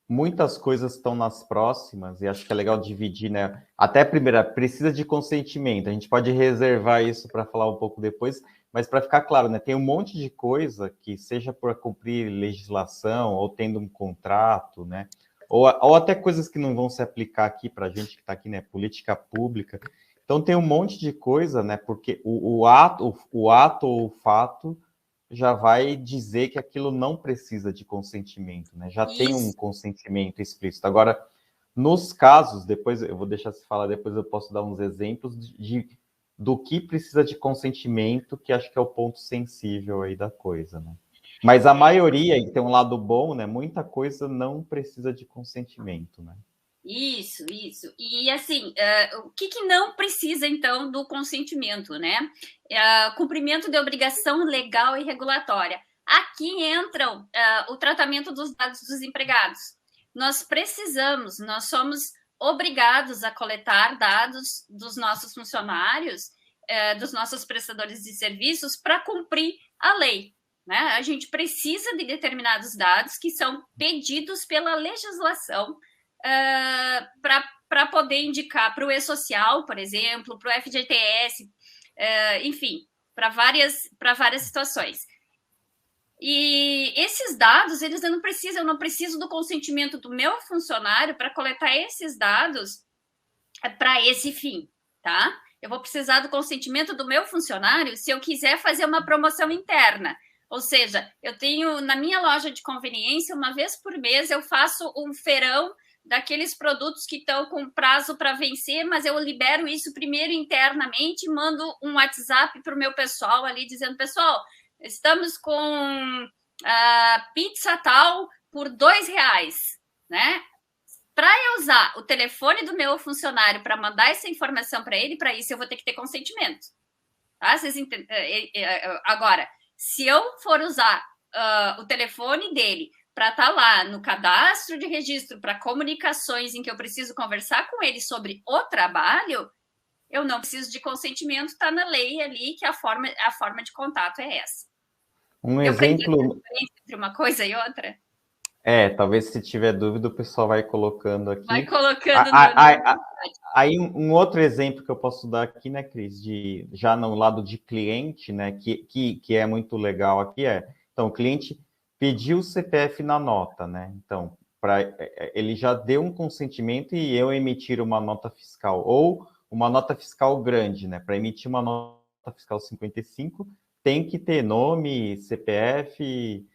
Speaker 1: muitas coisas estão nas próximas, e acho que é legal dividir, né? Até a primeira, precisa de consentimento, a gente pode reservar isso para falar um pouco depois, mas para ficar claro, né? Tem um monte de coisa que, seja por cumprir legislação, ou tendo um contrato, né? Ou até coisas que não vão se aplicar aqui para a gente que está aqui, né? Política pública. Então, tem um monte de coisa, né? Porque o ato ou o fato já vai dizer que aquilo não precisa de consentimento, né? Já tem um consentimento explícito. Agora, nos casos, depois eu vou deixar você falar, depois eu posso dar uns exemplos do que precisa de consentimento, que acho que é o ponto sensível aí da coisa, né? Mas a maioria, e tem um lado bom, né? Muita coisa não precisa de consentimento, né?
Speaker 2: Isso. E, assim, o que não precisa, então, do consentimento, né? Cumprimento de obrigação legal e regulatória. Aqui entram o tratamento dos dados dos empregados. Nós somos obrigados a coletar dados dos nossos funcionários, dos nossos prestadores de serviços, para cumprir a lei, né? A gente precisa de determinados dados que são pedidos pela legislação, para poder indicar para o E-Social, por exemplo, para o FGTS, enfim, para várias situações. E esses dados, eu não preciso do consentimento do meu funcionário para coletar esses dados para esse fim, tá? Eu vou precisar do consentimento do meu funcionário se eu quiser fazer uma promoção interna. Ou seja, eu tenho, na minha loja de conveniência, uma vez por mês, eu faço um feirão daqueles produtos que estão com prazo para vencer, mas eu libero isso primeiro internamente, mando um WhatsApp para o meu pessoal ali, dizendo, pessoal, estamos com pizza tal por R$ 2, né? Para eu usar o telefone do meu funcionário para mandar essa informação para ele, para isso eu vou ter que ter consentimento. Tá? Vocês agora, se eu for usar o telefone dele para estar lá no cadastro de registro para comunicações em que eu preciso conversar com ele sobre o trabalho, eu não preciso de consentimento, está na lei ali que a forma de contato é essa.
Speaker 1: Um exemplo
Speaker 2: entre uma coisa e outra.
Speaker 1: Talvez se tiver dúvida, o pessoal vai colocando aqui.
Speaker 2: Vai colocando
Speaker 1: Aí um outro exemplo que eu posso dar aqui, né, Cris, já no lado de cliente, né, que é muito legal aqui então, o cliente pediu o CPF na nota, né? Então, ele já deu um consentimento e eu emitir uma nota fiscal, ou uma nota fiscal grande, né? Para emitir uma nota fiscal 55, tem que ter nome, CPF e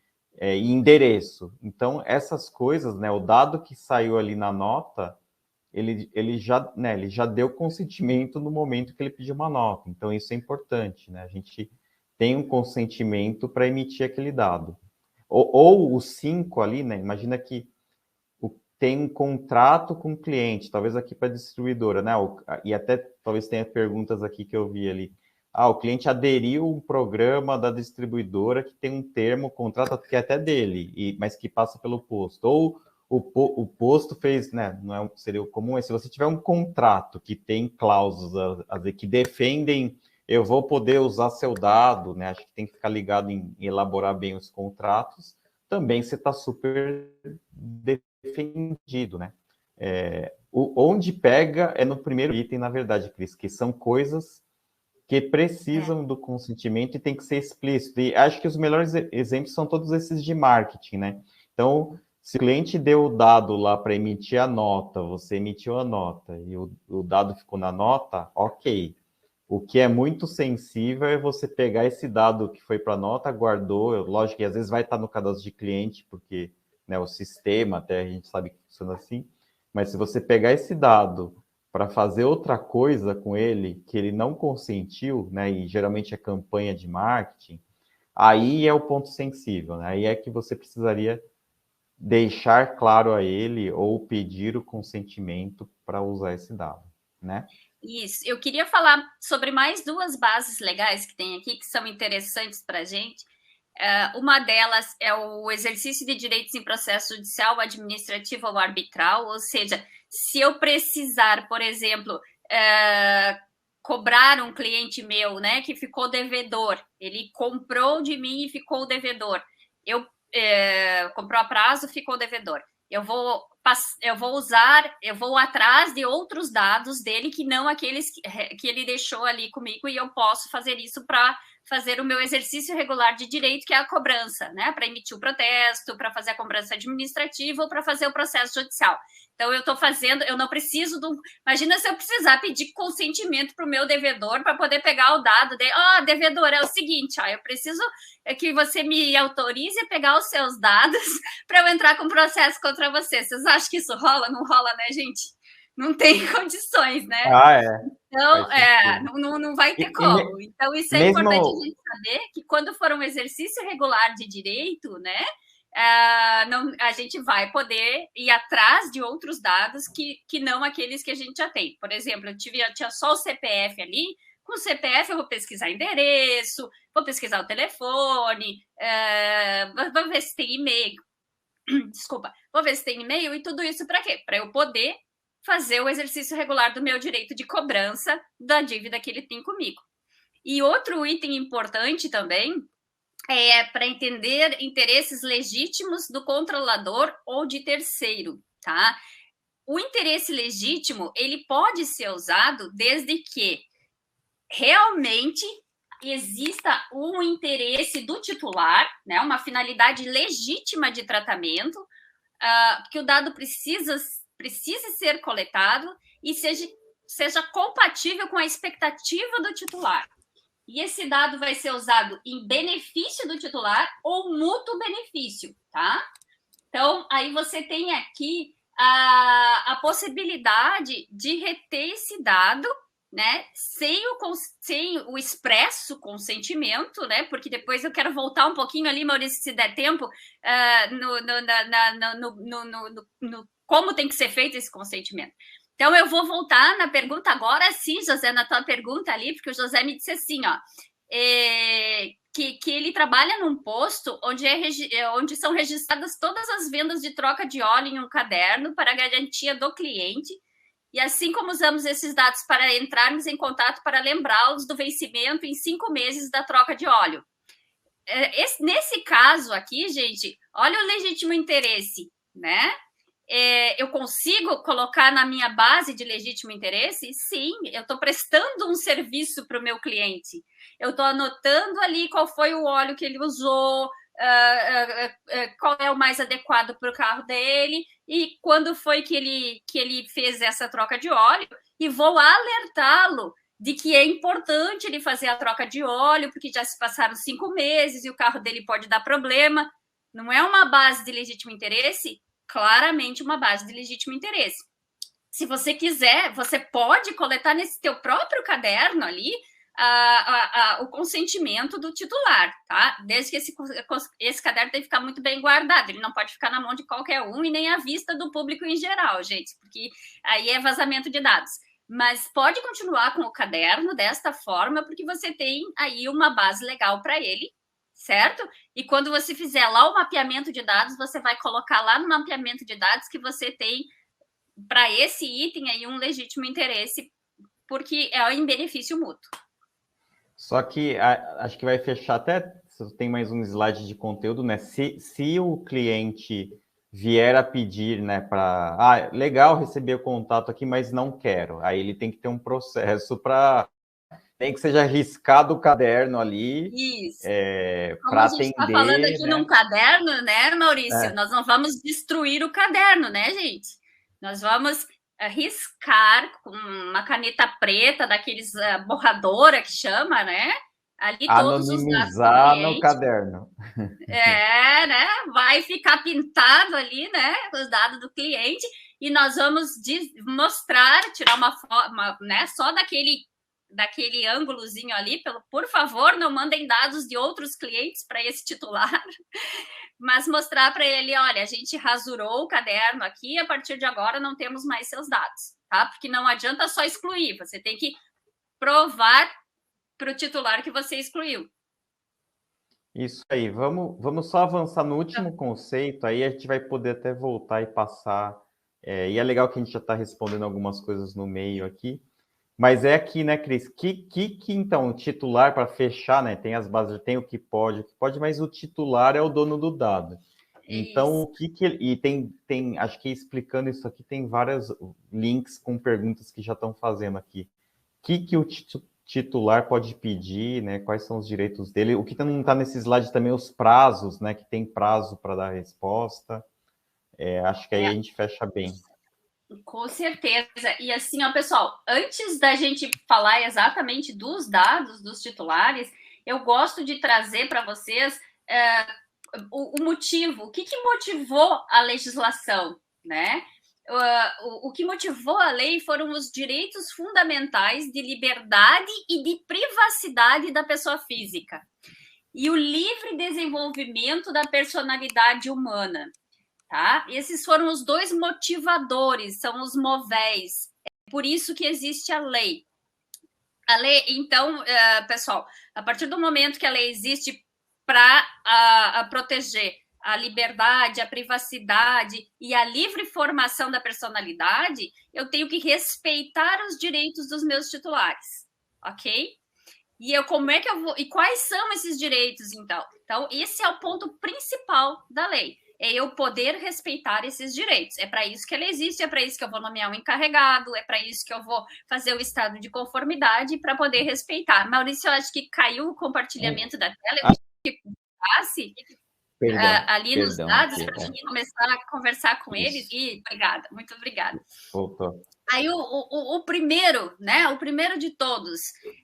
Speaker 1: endereço. Então, essas coisas, né? O dado que saiu ali na nota, ele já deu consentimento no momento que ele pediu uma nota. Então, isso é importante, né? A gente tem um consentimento para emitir aquele dado. Ou o 5 ali, né? Imagina que tem um contrato com o cliente, talvez aqui para a distribuidora, né? E até talvez tenha perguntas aqui que eu vi ali. O cliente aderiu um programa da distribuidora que tem um termo, contrato que é até dele, mas que passa pelo posto. Ou o posto fez, né? Não seria o comum, se você tiver um contrato que tem cláusulas que defendem, eu vou poder usar seu dado, né? Acho que tem que ficar ligado em elaborar bem os contratos. Também você está super defendido, né? Onde pega é no primeiro item, na verdade, Cris, que são coisas que precisam do consentimento e tem que ser explícito. E acho que os melhores exemplos são todos esses de marketing, né? Então, se o cliente deu o dado lá para emitir a nota, você emitiu a nota e o dado ficou na nota, ok. O que é muito sensível é você pegar esse dado que foi para a nota, guardou, lógico que às vezes vai estar no cadastro de cliente, porque, né, o sistema, até a gente sabe que funciona assim, mas se você pegar esse dado para fazer outra coisa com ele, que ele não consentiu, né, e geralmente é campanha de marketing, aí é o ponto sensível, né? Aí é que você precisaria deixar claro a ele ou pedir o consentimento para usar esse dado, né?
Speaker 2: Isso. Eu queria falar sobre mais duas bases legais que tem aqui, que são interessantes para a gente. Uma delas é o exercício de direitos em processo judicial, administrativo ou arbitral, ou seja, se eu precisar, por exemplo, cobrar um cliente meu, né, que ficou devedor, ele comprou de mim e ficou devedor, comprou a prazo, ficou devedor. Eu vou atrás de outros dados dele que não aqueles que ele deixou ali comigo, e eu posso fazer isso para fazer o meu exercício regular de direito, que é a cobrança, né? Para emitir o protesto, para fazer a cobrança administrativa ou para fazer o processo judicial. Então, eu não preciso Imagina se eu precisar pedir consentimento para o meu devedor para poder pegar o dado dele. Devedor, é o seguinte, eu preciso que você me autorize a pegar os seus dados para eu entrar com processo contra você. Vocês acham que isso rola? Não rola, né, gente? Não tem condições, né? Então, não vai ter como. Então, isso é importante a gente saber, que quando for um exercício regular de direito, né, a gente vai poder ir atrás de outros dados que não aqueles que a gente já tem. Por exemplo, eu tinha só o CPF ali. Com o CPF eu vou pesquisar endereço, vou pesquisar o telefone, vou ver se tem e-mail. Desculpa, vou ver se tem e-mail, e tudo isso para quê? Para eu poder fazer o exercício regular do meu direito de cobrança da dívida que ele tem comigo. E outro item importante também é para entender interesses legítimos do controlador ou de terceiro, tá? O interesse legítimo, ele pode ser usado desde que realmente exista um interesse do titular, né, uma finalidade legítima de tratamento, que o dado precise ser coletado e seja compatível com a expectativa do titular. E esse dado vai ser usado em benefício do titular ou mútuo benefício, tá? Então, aí você tem aqui a possibilidade de reter esse dado, né, sem o expresso consentimento, né, porque depois eu quero voltar um pouquinho ali, Maurício, se der tempo, no como tem que ser feito esse consentimento. Então, eu vou voltar na pergunta agora sim, José, na tua pergunta ali, porque o José me disse assim, ó, que ele trabalha num posto onde são registradas todas as vendas de troca de óleo em um caderno para garantia do cliente, e assim como usamos esses dados para entrarmos em contato para lembrá-los do vencimento em 5 meses da troca de óleo. Nesse caso aqui, gente, olha o legítimo interesse, né? Eu consigo colocar na minha base de legítimo interesse? Sim, eu estou prestando um serviço para o meu cliente. Eu estou anotando ali qual foi o óleo que ele usou, qual é o mais adequado para o carro dele e quando foi que ele fez essa troca de óleo, e vou alertá-lo de que é importante ele fazer a troca de óleo, porque já se passaram 5 meses e o carro dele pode dar problema. Não é uma base de legítimo interesse? Claramente uma base de legítimo interesse. Se você quiser, você pode coletar nesse teu próprio caderno ali o consentimento do titular, tá? Desde que esse caderno tem que ficar muito bem guardado, ele não pode ficar na mão de qualquer um e nem à vista do público em geral, gente, porque aí é vazamento de dados. Mas pode continuar com o caderno desta forma, porque você tem aí uma base legal para ele, certo? E quando você fizer lá o mapeamento de dados, você vai colocar lá no mapeamento de dados que você tem para esse item aí um legítimo interesse, porque é em benefício mútuo.
Speaker 1: Só que acho que vai fechar até, se tem mais um slide de conteúdo, né? Se o cliente vier a pedir, né, para... legal receber o contato aqui, mas não quero. Aí ele tem que ter um processo para... Tem que seja riscado o caderno ali.
Speaker 2: Isso.
Speaker 1: Para atender. A gente
Speaker 2: está falando aqui, né, num caderno, né, Maurício? Nós não vamos destruir o caderno, né, gente? Nós vamos riscar com uma caneta preta, daqueles borradora que chama, né? Ali todos os dados do cliente.
Speaker 1: No caderno.
Speaker 2: Né? Vai ficar pintado ali, né? Os dados do cliente, e nós vamos mostrar, tirar uma foto, né? Só daquele ângulozinho ali, por favor, não mandem dados de outros clientes para esse titular, mas mostrar para ele, olha, a gente rasurou o caderno aqui, a partir de agora não temos mais seus dados, tá? Porque não adianta só excluir, você tem que provar para o titular que você excluiu.
Speaker 1: Isso aí, vamos só avançar no último conceito, aí a gente vai poder até voltar e passar, e é legal que a gente já está respondendo algumas coisas no meio aqui, mas é aqui, né, Cris, que então, o titular, para fechar, né, tem as bases, tem o que pode, mas o titular é o dono do dado. Então, o que ele... E tem, acho que explicando isso aqui, tem vários links com perguntas que já estão fazendo aqui. O que o titular pode pedir, né, quais são os direitos dele? O que não está nesse slide também, os prazos, né, que tem prazo para dar a resposta. Acho que aí a gente fecha bem.
Speaker 2: Com certeza. E assim, ó, pessoal, antes da gente falar exatamente dos dados dos titulares, eu gosto de trazer para vocês o motivo, o que motivou a legislação, né? O que motivou a lei foram os direitos fundamentais de liberdade e de privacidade da pessoa física e o livre desenvolvimento da personalidade humana. Tá? Esses foram os dois motivadores, são os movéis. É por isso que existe a lei. A lei, então, pessoal, a partir do momento que a lei existe para proteger a liberdade, a privacidade e a livre formação da personalidade, eu tenho que respeitar os direitos dos meus titulares, ok? Como é que eu vou... E quais são esses direitos, então? Então, esse é o ponto principal da lei. É eu poder respeitar esses direitos. É para isso que ela existe, é para isso que eu vou nomear um encarregado, é para isso que eu vou fazer o estado de conformidade para poder respeitar. Maurício, eu acho que caiu o compartilhamento da tela. Eu que passe ali nos dados para a gente começar a conversar com eles. E obrigada, muito obrigada.
Speaker 1: Voltou.
Speaker 2: Aí o primeiro, né? O primeiro de todos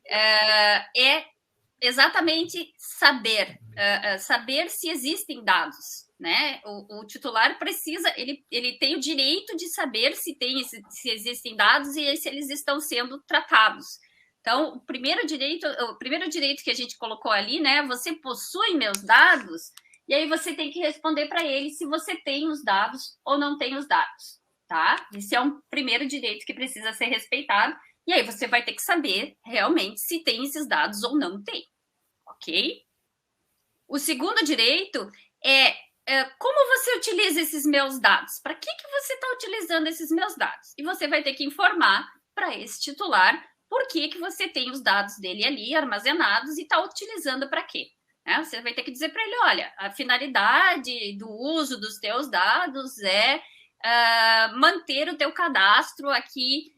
Speaker 2: é exatamente saber, saber se existem dados, né? O titular precisa, ele tem o direito de saber se existem dados e se eles estão sendo tratados. Então, o primeiro direito que a gente colocou ali, né? Você possui meus dados, e aí você tem que responder para ele se você tem os dados ou não tem os dados, tá? Esse é um primeiro direito que precisa ser respeitado, e aí você vai ter que saber realmente se tem esses dados ou não tem, ok? O segundo direito é como você utiliza esses meus dados? Para que você está utilizando esses meus dados? E você vai ter que informar para esse titular por que você tem os dados dele ali armazenados e está utilizando para quê? Né? Você vai ter que dizer para ele, olha, a finalidade do uso dos teus dados é manter o teu cadastro aqui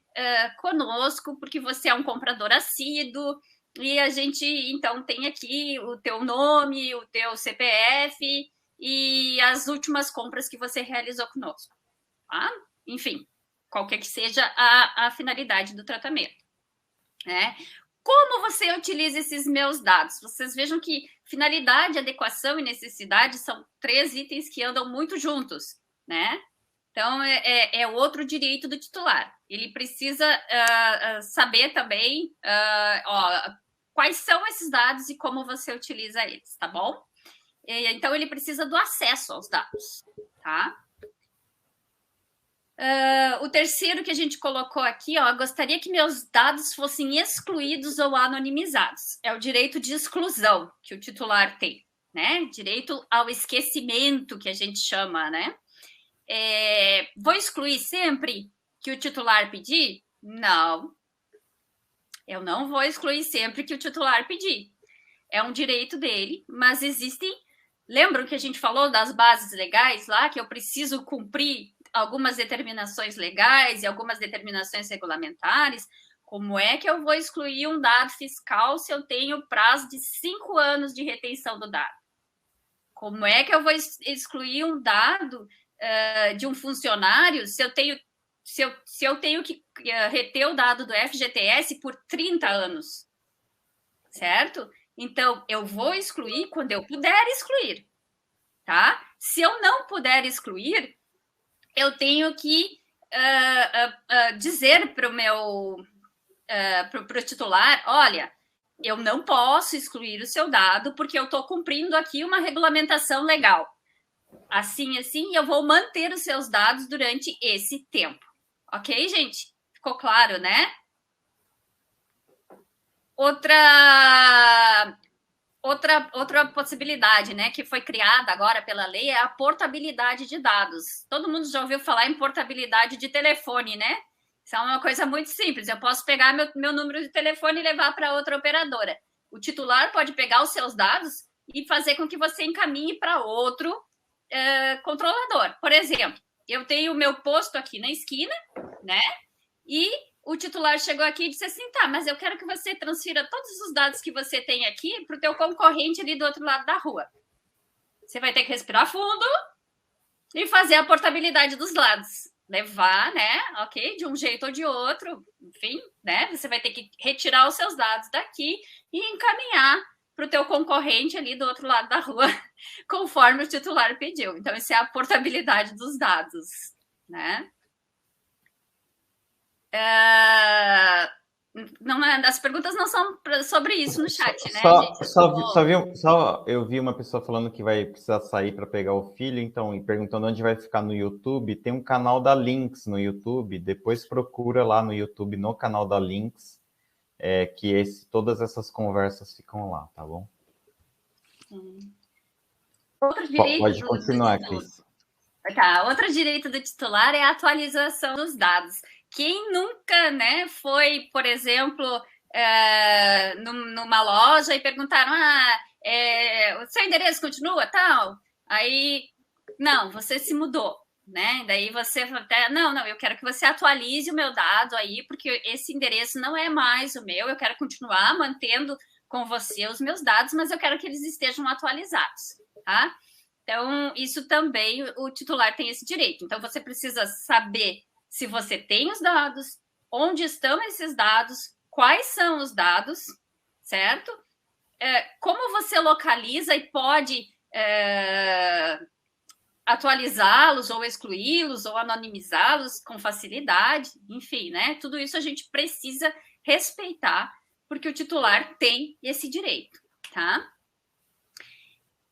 Speaker 2: conosco, porque você é um comprador assíduo, e a gente, então, tem aqui o teu nome, o teu CPF e as últimas compras que você realizou conosco. Tá? Enfim, qualquer que seja a finalidade do tratamento. Né? Como você utiliza esses meus dados? Vocês vejam que finalidade, adequação e necessidade são 3 itens que andam muito juntos, né? Então, é outro direito do titular. Ele precisa saber também quais são esses dados e como você utiliza eles, tá bom? Então, ele precisa do acesso aos dados, tá? O terceiro que a gente colocou aqui, gostaria que meus dados fossem excluídos ou anonimizados. É o direito de exclusão que o titular tem, né? Direito ao esquecimento, que a gente chama, né? Vou excluir sempre que o titular pedir? Não. Eu não vou excluir sempre que o titular pedir. É um direito dele, mas existem... Lembram que a gente falou das bases legais lá, que eu preciso cumprir algumas determinações legais e algumas determinações regulamentares? Como é que eu vou excluir um dado fiscal se eu tenho prazo de 5 anos de retenção do dado? Como é que eu vou excluir um dado de um funcionário se eu tenho que reter o dado do FGTS por 30 anos? Certo? Então, eu vou excluir quando eu puder excluir, tá? Se eu não puder excluir, eu tenho que dizer para o meu pro titular, olha, eu não posso excluir o seu dado porque eu estou cumprindo aqui uma regulamentação legal. Assim, eu vou manter os seus dados durante esse tempo. Ok, gente? Ficou claro, né? Outra possibilidade, né, que foi criada agora pela lei é a portabilidade de dados. Todo mundo já ouviu falar em portabilidade de telefone, né? Isso é uma coisa muito simples. Eu posso pegar meu número de telefone e levar para outra operadora. O titular pode pegar os seus dados e fazer com que você encaminhe para outro controlador. Por exemplo, eu tenho o meu posto aqui na esquina, né? E o titular chegou aqui e disse assim, tá, mas eu quero que você transfira todos os dados que você tem aqui para o teu concorrente ali do outro lado da rua. Você vai ter que respirar fundo e fazer a portabilidade dos dados. Levar, né, ok, de um jeito ou de outro, enfim, né, você vai ter que retirar os seus dados daqui e encaminhar para o teu concorrente ali do outro lado da rua, conforme o titular pediu. Então, isso é a portabilidade dos dados, né? Não é, as perguntas não são sobre isso no chat, né, gente?
Speaker 1: Eu vi uma pessoa falando que vai precisar sair para pegar o filho, então, e perguntando onde vai ficar no YouTube. Tem um canal da Lynx no YouTube, depois procura lá no YouTube, no canal da Lynx, que todas essas conversas ficam lá, tá bom?
Speaker 2: Outro direito
Speaker 1: pode continuar, Cris.
Speaker 2: Tá, outro direito do titular é a atualização dos dados. Quem nunca, né, foi, por exemplo, numa loja e perguntaram, o seu endereço continua, tal? Aí, não, você se mudou, né? Daí você até, não, eu quero que você atualize o meu dado aí, porque esse endereço não é mais o meu, eu quero continuar mantendo com você os meus dados, mas eu quero que eles estejam atualizados, tá? Então, isso também, o titular tem esse direito. Então, você precisa saber se você tem os dados, onde estão esses dados, quais são os dados, certo? como você localiza e pode atualizá-los ou excluí-los ou anonimizá-los com facilidade, enfim, né? Tudo isso a gente precisa respeitar, porque o titular tem esse direito, tá?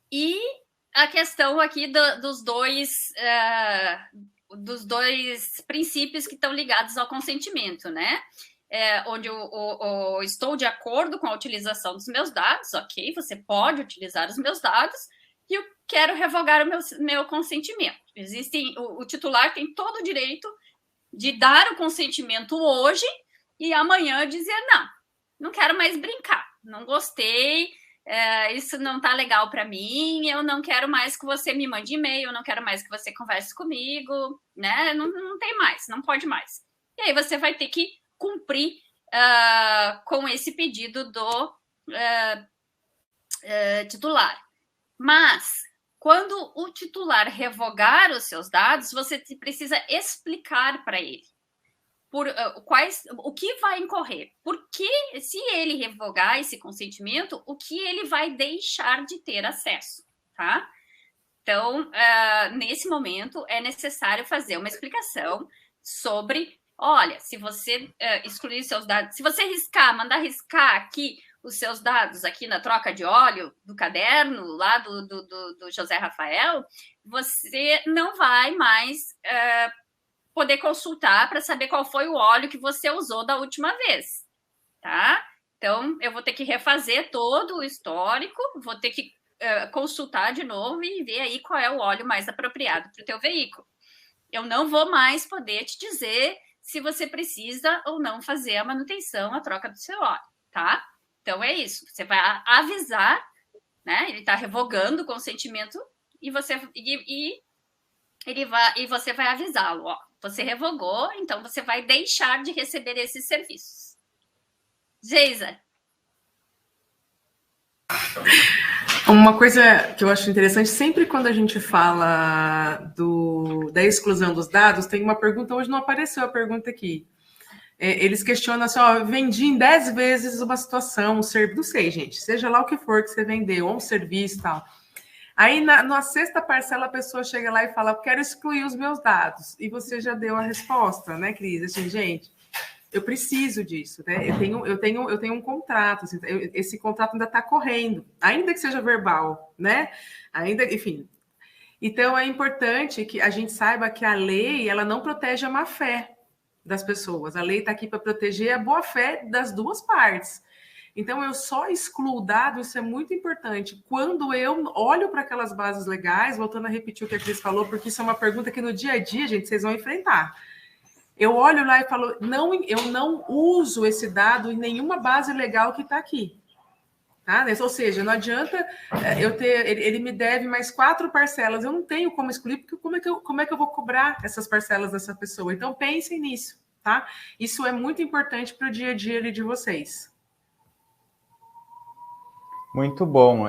Speaker 2: E a questão aqui dos dois princípios que estão ligados ao consentimento, né? Onde eu estou de acordo com a utilização dos meus dados, ok, você pode utilizar os meus dados, e eu quero revogar o meu consentimento. O titular tem todo o direito de dar o consentimento hoje e amanhã dizer não quero mais brincar, não gostei, isso não está legal para mim, eu não quero mais que você me mande e-mail, eu não quero mais que você converse comigo, né? Não tem mais, não pode mais. E aí você vai ter que cumprir com esse pedido do titular. Mas, quando o titular revogar os seus dados, você precisa explicar para ele o que vai incorrer. Porque, se ele revogar esse consentimento, o que ele vai deixar de ter acesso, tá? Então, nesse momento, é necessário fazer uma explicação sobre, olha, se você excluir seus dados, se você mandar riscar aqui os seus dados aqui na troca de óleo do caderno, lá do José Rafael, você não vai mais poder consultar para saber qual foi o óleo que você usou da última vez, tá? Então, eu vou ter que refazer todo o histórico, vou ter que consultar de novo e ver aí qual é o óleo mais apropriado para o teu veículo. Eu não vou mais poder te dizer se você precisa ou não fazer a manutenção, a troca do seu óleo, tá? Então, é isso. Você vai avisar, né? Ele está revogando o consentimento e você vai avisá-lo. Ó, você revogou, então você vai deixar de receber esses serviços. Geisa.
Speaker 3: Uma coisa que eu acho interessante, sempre quando a gente fala da exclusão dos dados, tem uma pergunta, hoje não apareceu a pergunta aqui. Eles questionam assim, vendi em 10 vezes uma situação, um serviço, não sei, gente, seja lá o que for que você vendeu, ou um serviço e tal. Aí, na sexta parcela, a pessoa chega lá e fala, quero excluir os meus dados. E você já deu a resposta, né, Cris? Assim, gente, eu preciso disso, né? Eu tenho um contrato, assim, esse contrato ainda está correndo, ainda que seja verbal, né? Ainda, enfim. Então, é importante que a gente saiba que a lei, ela não protege a má-fé das pessoas. A lei está aqui para proteger a boa-fé das duas partes. Então, eu só excluo o dado, isso é muito importante. Quando eu olho para aquelas bases legais, voltando a repetir o que a Cris falou, porque isso é uma pergunta que no dia a dia, gente, vocês vão enfrentar. Eu olho lá e falo, eu não uso esse dado em nenhuma base legal que está aqui. Tá? Ou seja, não adianta ele me deve mais 4 parcelas, eu não tenho como excluir, porque como é que eu vou cobrar essas parcelas dessa pessoa? Então, pensem nisso, tá? Isso é muito importante para o dia a dia ali de vocês.
Speaker 1: Muito bom.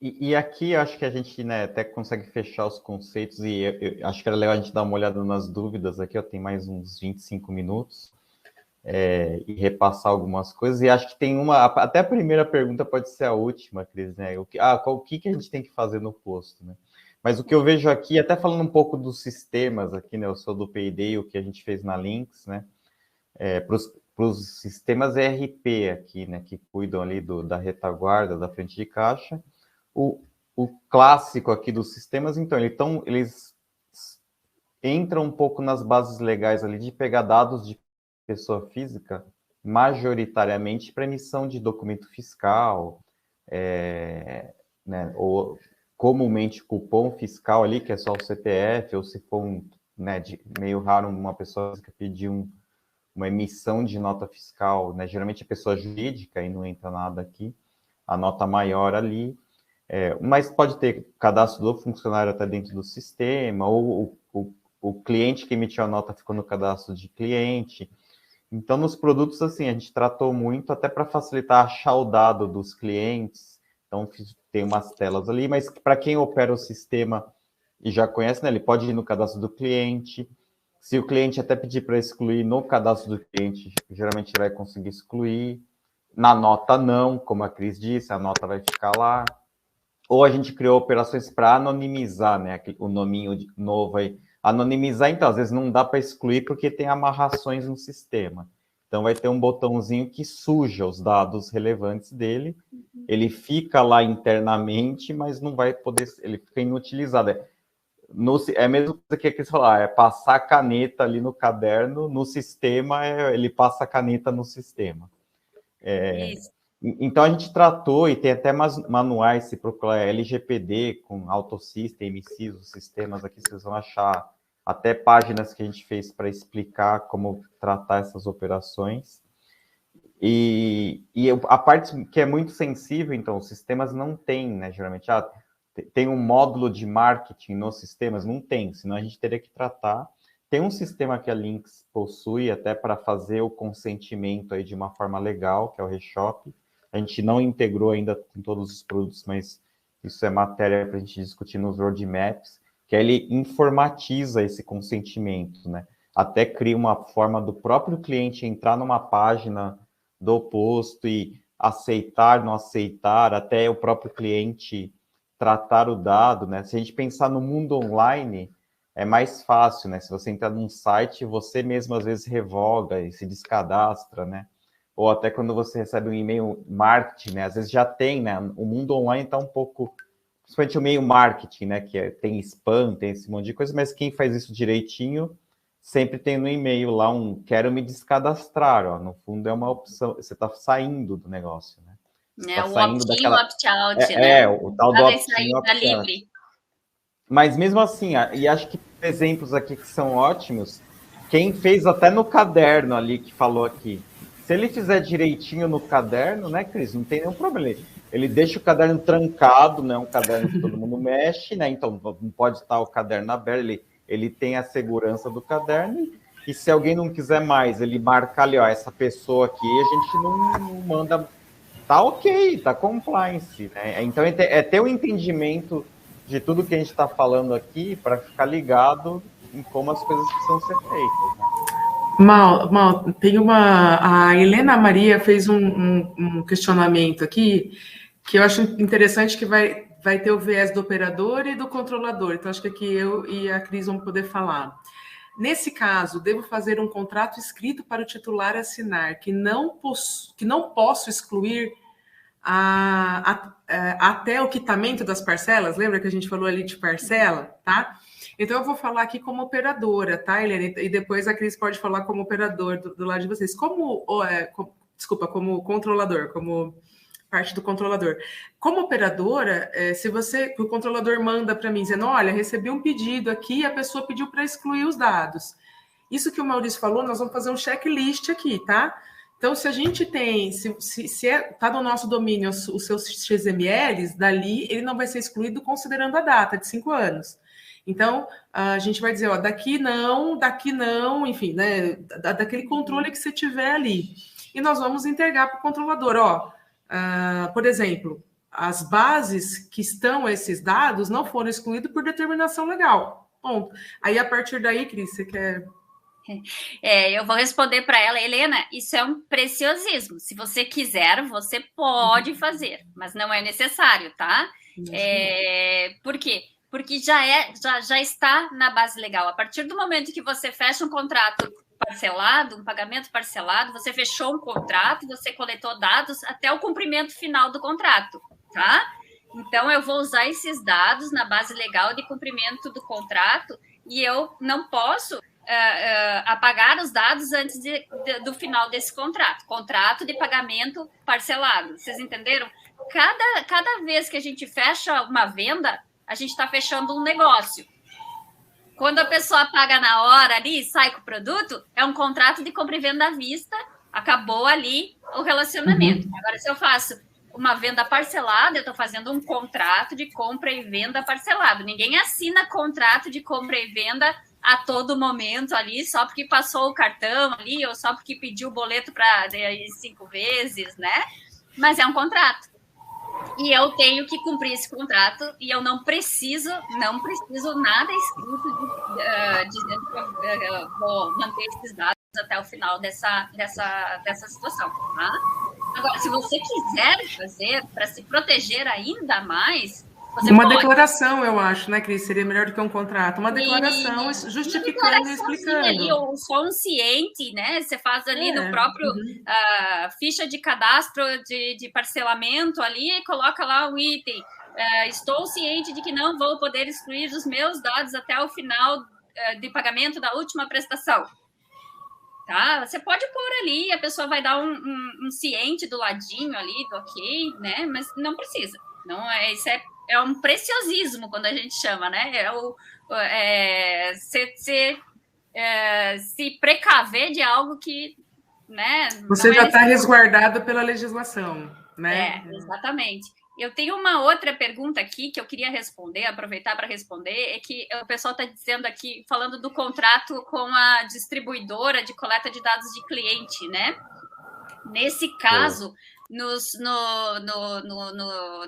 Speaker 1: E aqui acho que a gente, né, até consegue fechar os conceitos e eu acho que era legal a gente dar uma olhada nas dúvidas aqui, tem mais uns 25 minutos e repassar algumas coisas. E acho que tem até a primeira pergunta pode ser a última, Cris, né? O que a gente tem que fazer no posto, né? Mas o que eu vejo aqui, até falando um pouco dos sistemas aqui, né? Eu sou do P&D, o que a gente fez na Lynx, né? Para os sistemas ERP aqui, né, que cuidam ali da retaguarda, da frente de caixa, o clássico aqui dos sistemas, então, eles entram um pouco nas bases legais ali de pegar dados de pessoa física, majoritariamente para emissão de documento fiscal, né, ou comumente cupom fiscal ali, que é só o CPF, ou se for meio raro uma pessoa física pedir uma emissão de nota fiscal, né? Geralmente é pessoa jurídica, e não entra nada aqui, a nota maior ali, mas pode ter cadastro do funcionário até dentro do sistema, ou o cliente que emitiu a nota ficou no cadastro de cliente. Então, nos produtos, assim, a gente tratou muito até para facilitar achar o dado dos clientes, então tem umas telas ali, mas para quem opera o sistema e já conhece, né, ele pode ir no cadastro do cliente. Se o cliente até pedir para excluir no cadastro do cliente, geralmente ele vai conseguir excluir. Na nota não, como a Cris disse, a nota vai ficar lá. Ou a gente criou operações para anonimizar, né? O nominho novo aí. Anonimizar, então, às vezes não dá para excluir porque tem amarrações no sistema. Então, vai ter um botãozinho que suja os dados relevantes dele. Ele fica lá internamente, mas não vai poder... Ele fica inutilizado. É a mesma coisa que a Cris falou, é passar a caneta ali no caderno, no sistema, ele passa a caneta no sistema. Então, a gente tratou, e tem até manuais, se procurar LGPD, com AutoSystem, MSys, os sistemas aqui, vocês vão achar até páginas que a gente fez para explicar como tratar essas operações. E a parte que é muito sensível, então, os sistemas não têm, né, geralmente, tem um módulo de marketing nos sistemas? Não tem, senão a gente teria que tratar. Tem um sistema que a Lynx possui até para fazer o consentimento aí de uma forma legal, que é o ReShop. A gente não integrou ainda com todos os produtos, mas isso é matéria para a gente discutir nos roadmaps, que ele informatiza esse consentimento, né? Até cria uma forma do próprio cliente entrar numa página do posto e aceitar, não aceitar, até o próprio cliente tratar o dado, né? Se a gente pensar no mundo online, é mais fácil, né? Se você entrar num site, você mesmo às vezes revoga e se descadastra, né? Ou até quando você recebe um e-mail marketing, né? Às vezes já tem, né? O mundo online está um pouco, principalmente o meio marketing, né? Que tem spam, tem esse monte de coisa, mas quem faz isso direitinho sempre tem no e-mail lá quero me descadastrar, ó. No fundo é uma opção, você está saindo do negócio, né?
Speaker 2: O opt-in, opt-out,
Speaker 1: né? O tal do opt-in,
Speaker 2: opt-out.
Speaker 1: Mas mesmo assim, e acho que exemplos aqui que são ótimos, quem fez até no caderno ali, que falou aqui, se ele fizer direitinho no caderno, né, Cris, não tem nenhum problema. Ele deixa o caderno trancado, né, um caderno que todo mundo mexe, né, então não pode estar o caderno aberto, ele tem a segurança do caderno, e se alguém não quiser mais, ele marca ali, ó, essa pessoa aqui, a gente não manda, tá ok, tá compliance, né, então é ter um entendimento de tudo que a gente está falando aqui para ficar ligado em como as coisas precisam ser feitas, né?
Speaker 3: Mal, tem a Helena Maria fez um questionamento aqui que eu acho interessante, que vai ter o viés do operador e do controlador. Então, acho que aqui eu e a Cris vamos poder falar. Nesse caso, devo fazer um contrato escrito para o titular assinar, que não posso excluir até o quitamento das parcelas. Lembra que a gente falou ali de parcela, tá? Então, eu vou falar aqui como operadora, tá, Helena? E depois a Cris pode falar como operador do lado de vocês. Como controlador, como parte do controlador. Como operadora, se o controlador manda para mim dizendo, olha, recebi um pedido aqui e a pessoa pediu para excluir os dados. Isso que o Maurício falou, nós vamos fazer um checklist aqui, tá? Então, se a gente tem, se está no nosso domínio os seus XMLs, dali ele não vai ser excluído considerando a data de 5 anos. Então, a gente vai dizer, ó, daqui não, enfim, né, daquele controle que você tiver ali. E nós vamos entregar para o controlador, ó, por exemplo, as bases que estão esses dados não foram excluídos por determinação legal. Ponto. Aí, a partir daí, Cris, você quer...
Speaker 2: eu vou responder para ela, Helena, isso é um preciosismo. Se você quiser, você pode fazer, mas não é necessário, tá? Por quê? Porque já está na base legal. A partir do momento que você fecha um contrato parcelado, um pagamento parcelado, você fechou um contrato, você coletou dados até o cumprimento final do contrato, tá? Então, eu vou usar esses dados na base legal de cumprimento do contrato e eu não posso apagar os dados antes do final desse contrato de pagamento parcelado. Vocês entenderam? Cada vez que a gente fecha uma venda, a gente está fechando um negócio. Quando a pessoa paga na hora ali e sai com o produto, é um contrato de compra e venda à vista, acabou ali o relacionamento. Agora, se eu faço uma venda parcelada, eu estou fazendo um contrato de compra e venda parcelado. Ninguém assina contrato de compra e venda a todo momento ali, só porque passou o cartão ali, ou só porque pediu o boleto para 5 vezes, né? Mas é um contrato. E eu tenho que cumprir esse contrato e eu não preciso nada escrito dizendo que eu vou manter esses dados até o final dessa situação, tá? Agora, se você quiser fazer para se proteger ainda mais, você
Speaker 3: uma
Speaker 2: pode.
Speaker 3: declaração, eu acho, né, Cris? Seria melhor do que um contrato. Uma declaração justificando e explicando.
Speaker 2: Ali, ou só um ciente, né? Você faz ali no próprio ficha de cadastro de parcelamento ali e coloca lá um item. Estou ciente de que não vou poder excluir os meus dados até o final de pagamento da última prestação. Tá? Você pode pôr ali, a pessoa vai dar um ciente do ladinho ali, do ok, né? Mas não precisa. Não isso é um preciosismo, quando a gente chama, né? Se precaver de algo que, né?
Speaker 3: Você já está resguardado pela legislação, né?
Speaker 2: Exatamente. Eu tenho uma outra pergunta aqui que eu queria responder, aproveitar para responder, é que o pessoal está dizendo aqui, falando do contrato com a distribuidora de coleta de dados de cliente, né? Nesse caso,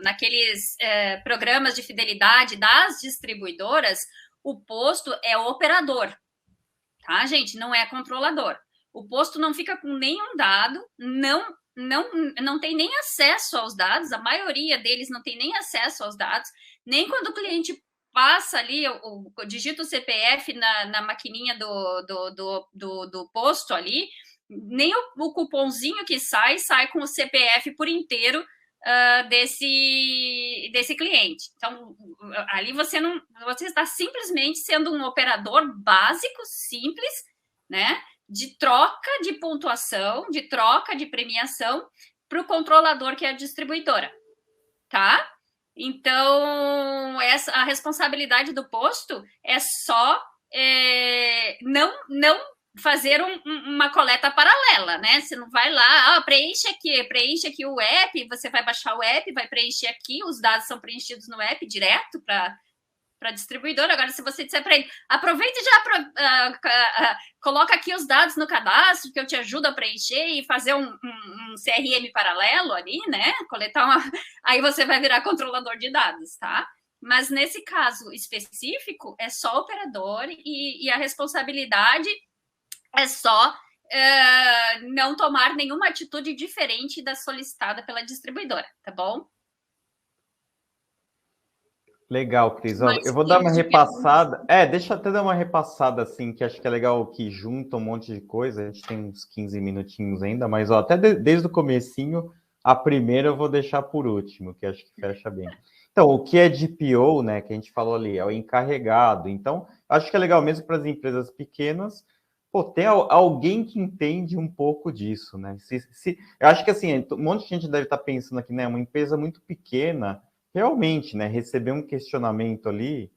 Speaker 2: naqueles programas de fidelidade das distribuidoras, o posto é o operador, tá, gente? Não é controlador. O posto não fica com nenhum dado, não tem nem acesso aos dados, a maioria deles não tem nem acesso aos dados, nem quando o cliente passa ali, digita o CPF na maquininha do posto ali, nem o cupomzinho que sai com o CPF por inteiro desse cliente. Então, ali você está simplesmente sendo um operador básico, simples, né? De troca de pontuação, de troca de premiação para o controlador, que é a distribuidora, tá? Então, a responsabilidade do posto é só não fazer uma coleta paralela, né? Você não vai lá, preenche aqui o app, você vai baixar o app, vai preencher aqui, os dados são preenchidos no app direto para distribuidora. Agora, se você disser para ele, aproveita e já coloca aqui os dados no cadastro, que eu te ajudo a preencher e fazer um CRM paralelo ali, né? Aí você vai virar controlador de dados, tá? Mas nesse caso específico, é só operador e a responsabilidade é só não tomar nenhuma atitude diferente da solicitada pela distribuidora, tá bom?
Speaker 1: Legal, Cris. Eu vou dar uma repassada. Deixa eu até dar uma repassada, assim, que acho que é legal, que junta um monte de coisa. A gente tem uns 15 minutinhos ainda, mas até desde o comecinho, a primeira eu vou deixar por último, que acho que fecha bem. Então, o que é DPO, né, que a gente falou ali, é o encarregado. Então, acho que é legal mesmo para as empresas pequenas, ter alguém que entende um pouco disso, né? Eu acho que, assim, um monte de gente deve estar pensando aqui, né, uma empresa muito pequena, realmente, né, receber um questionamento ali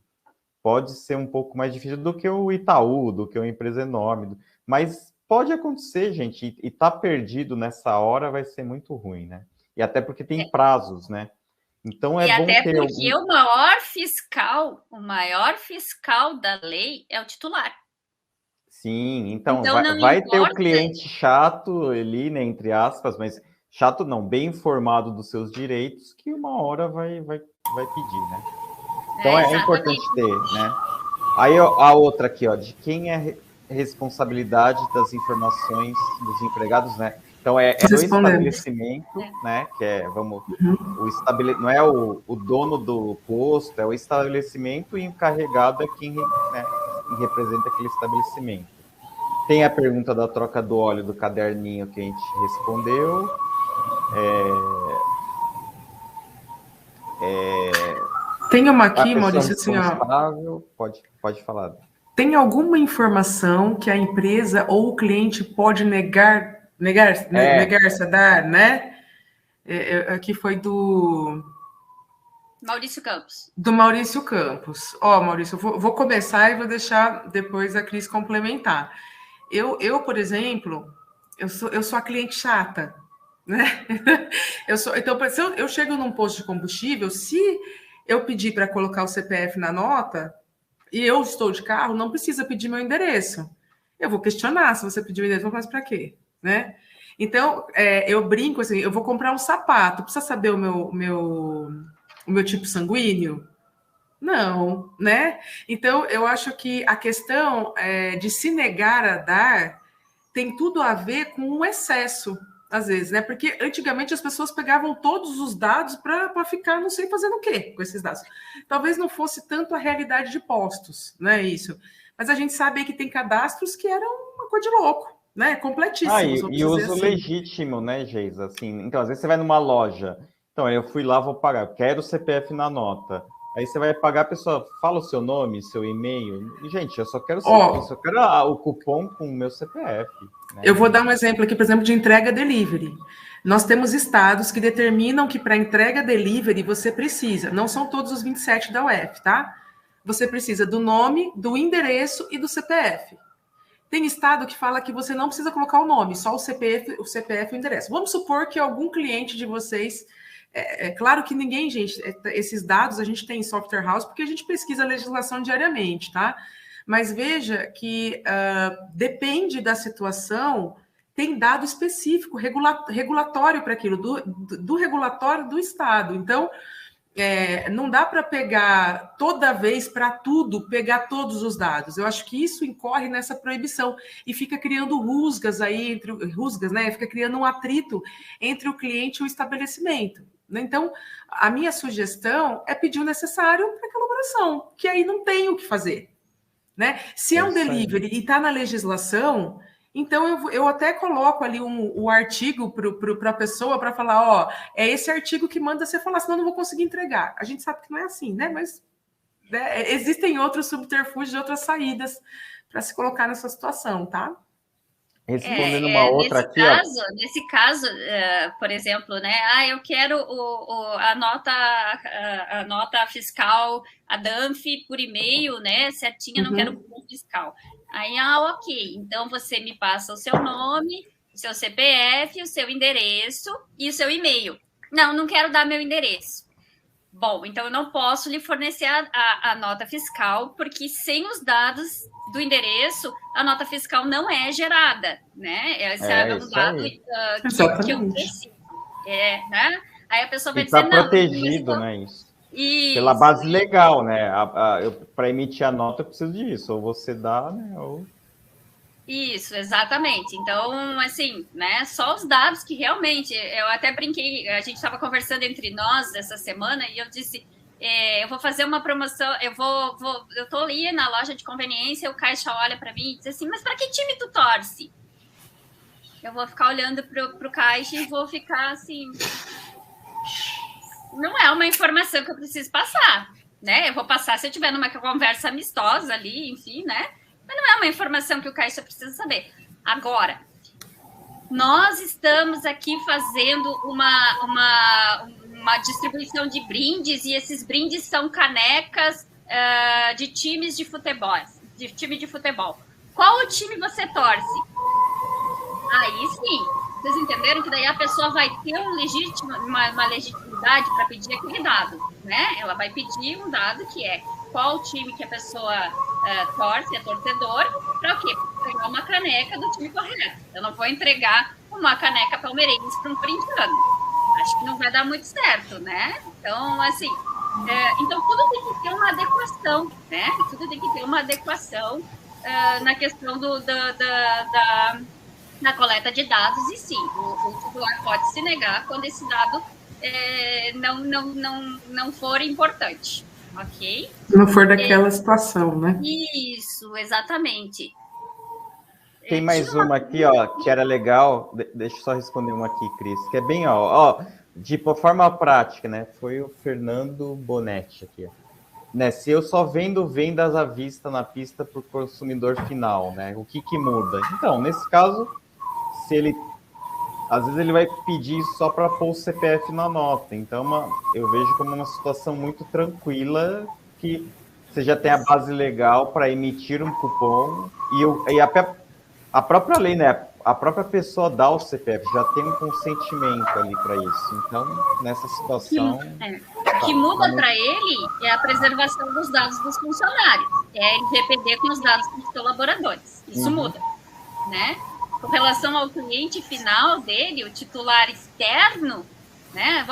Speaker 1: pode ser um pouco mais difícil do que o Itaú, do que uma empresa enorme, mas pode acontecer, gente, e tá perdido nessa hora vai ser muito ruim, né? E até porque tem prazos, né? Então bom ter...
Speaker 2: E até porque o maior fiscal da lei é o titular.
Speaker 1: Sim, então vai ter o cliente chato ali, né, entre aspas, mas chato não, bem informado dos seus direitos, que uma hora vai pedir, né? Então é importante ter, né? Aí a outra aqui, ó, de quem é responsabilidade das informações dos empregados, né? Então é o estabelecimento, né? Que é, não é o dono do posto, é o estabelecimento, e o encarregado é quem, né, representa aquele estabelecimento. Tem a pergunta da troca do óleo do caderninho que a gente respondeu.
Speaker 3: Tem uma aqui, Maurício, assim,
Speaker 1: ó. Pode falar.
Speaker 3: Tem alguma informação que a empresa ou o cliente pode negar-se a dar, né? Aqui foi do
Speaker 2: Maurício Campos.
Speaker 3: Do Maurício Campos. Maurício, eu vou começar e vou deixar depois a Cris complementar. Eu, por exemplo, eu sou a cliente chata, né? Então, se eu chego num posto de combustível, se eu pedir para colocar o CPF na nota e eu estou de carro, não precisa pedir meu endereço. Eu vou questionar se você pediu o endereço, mas para quê, né? Então, eu brinco assim, eu vou comprar um sapato, precisa saber o meu tipo sanguíneo? Não, né? Então, eu acho que a questão de se negar a dar tem tudo a ver com o excesso. às vezes, né? Porque antigamente as pessoas pegavam todos os dados para ficar não sei fazendo o quê com esses dados. Talvez não fosse tanto a realidade de postos, né? Isso. Mas a gente sabe que tem cadastros que eram uma coisa de louco, né? Completíssimos.
Speaker 1: E uso assim. Legítimo, né, Geisa? Assim, então, às vezes você vai numa loja, então eu fui lá, vou pagar, eu quero o CPF na nota. Aí você vai pagar, a pessoa fala o seu nome, seu e-mail. E, gente, eu só quero só quero o cupom com o meu CPF. Né?
Speaker 3: Eu vou dar um exemplo aqui, por exemplo, de entrega delivery. Nós temos estados que determinam que para entrega delivery você precisa, não são todos os 27 da UF, tá? Você precisa do nome, do endereço e do CPF. Tem estado que fala que você não precisa colocar o nome, só o CPF e o endereço. Vamos supor que algum cliente de vocês... É claro que ninguém, gente, esses dados a gente tem em software house porque a gente pesquisa a legislação diariamente, tá? Mas veja que depende da situação, tem dado específico, regulatório para aquilo, do regulatório do Estado. Então, não dá para pegar toda vez para tudo, pegar todos os dados. Eu acho que isso incorre nessa proibição e fica criando rusgas aí, né? Fica criando um atrito entre o cliente e o estabelecimento. Então, a minha sugestão é pedir o necessário para a elaboração, que aí não tem o que fazer. Né? Se é um delivery e está na legislação, então eu até coloco ali o artigo para a pessoa para falar, ó, é esse artigo que manda você falar, senão eu não vou conseguir entregar. A gente sabe que não é assim, né? Mas existem outros subterfúgios, outras saídas para se colocar nessa situação, tá?
Speaker 1: Respondendo uma outra aqui,
Speaker 2: nesse caso, por exemplo, né? Eu quero a nota fiscal, a DANF por e-mail, né? Certinha, não quero cupom fiscal. Aí, ok. Então você me passa o seu nome, o seu CPF, o seu endereço e o seu e-mail. Não quero dar meu endereço. Bom, então eu não posso lhe fornecer a nota fiscal, porque sem os dados do endereço, a nota fiscal não é gerada, né? Esse é um dado que eu preciso. Né? Aí a pessoa vai dizer,
Speaker 1: não... protegido, né, isso. Pela base legal, né? Para emitir a nota, eu preciso disso. Ou você dá, né? Ou...
Speaker 2: Isso, exatamente. Então, assim, né, só os dados que realmente... Eu até brinquei, a gente estava conversando entre nós essa semana e eu disse... eu vou fazer uma promoção, eu tô ali na loja de conveniência, o caixa olha para mim e diz assim, mas para que time tu torce? Eu vou ficar olhando pro caixa e vou ficar assim... Não é uma informação que eu preciso passar, né? Eu vou passar se eu tiver numa conversa amistosa ali, enfim, né? Mas não é uma informação que o caixa precisa saber. Agora, nós estamos aqui fazendo uma distribuição de brindes, e esses brindes são canecas de times de futebol. Qual o time você torce? Aí sim, vocês entenderam que daí a pessoa vai ter uma legitimidade para pedir aquele dado, né? Ela vai pedir um dado que é qual time que a pessoa torce, é torcedor, para o quê? Para pegar uma caneca do time correto. Eu não vou entregar uma caneca palmeirense para um corintiano. Acho que não vai dar muito certo, né? Então, assim, então tudo tem que ter uma adequação, né? Tudo tem que ter uma adequação na questão da coleta de dados, e sim, o titular pode se negar quando esse dado não for importante, ok?
Speaker 3: Não for daquela situação, né?
Speaker 2: Isso, exatamente.
Speaker 1: Tem mais uma aqui, ó, que era legal. Deixa eu só responder uma aqui, Cris, que é bem, ó, de forma prática, né? Foi o Fernando Bonetti aqui, ó. Né, se eu só vendo vendas à vista na pista para o consumidor final, né? O que muda? Então, nesse caso, se ele... Às vezes ele vai pedir só para pôr o CPF na nota. Então, eu vejo como uma situação muito tranquila, que você já tem a base legal para emitir um cupom e a própria lei, né? A própria pessoa dá o CPF, já tem um consentimento ali para isso. Então, nessa situação...
Speaker 2: O que muda para ele é a preservação dos dados dos funcionários. É ele depender com os dados dos colaboradores. Isso muda, né? Com relação ao cliente final dele, o titular externo, né?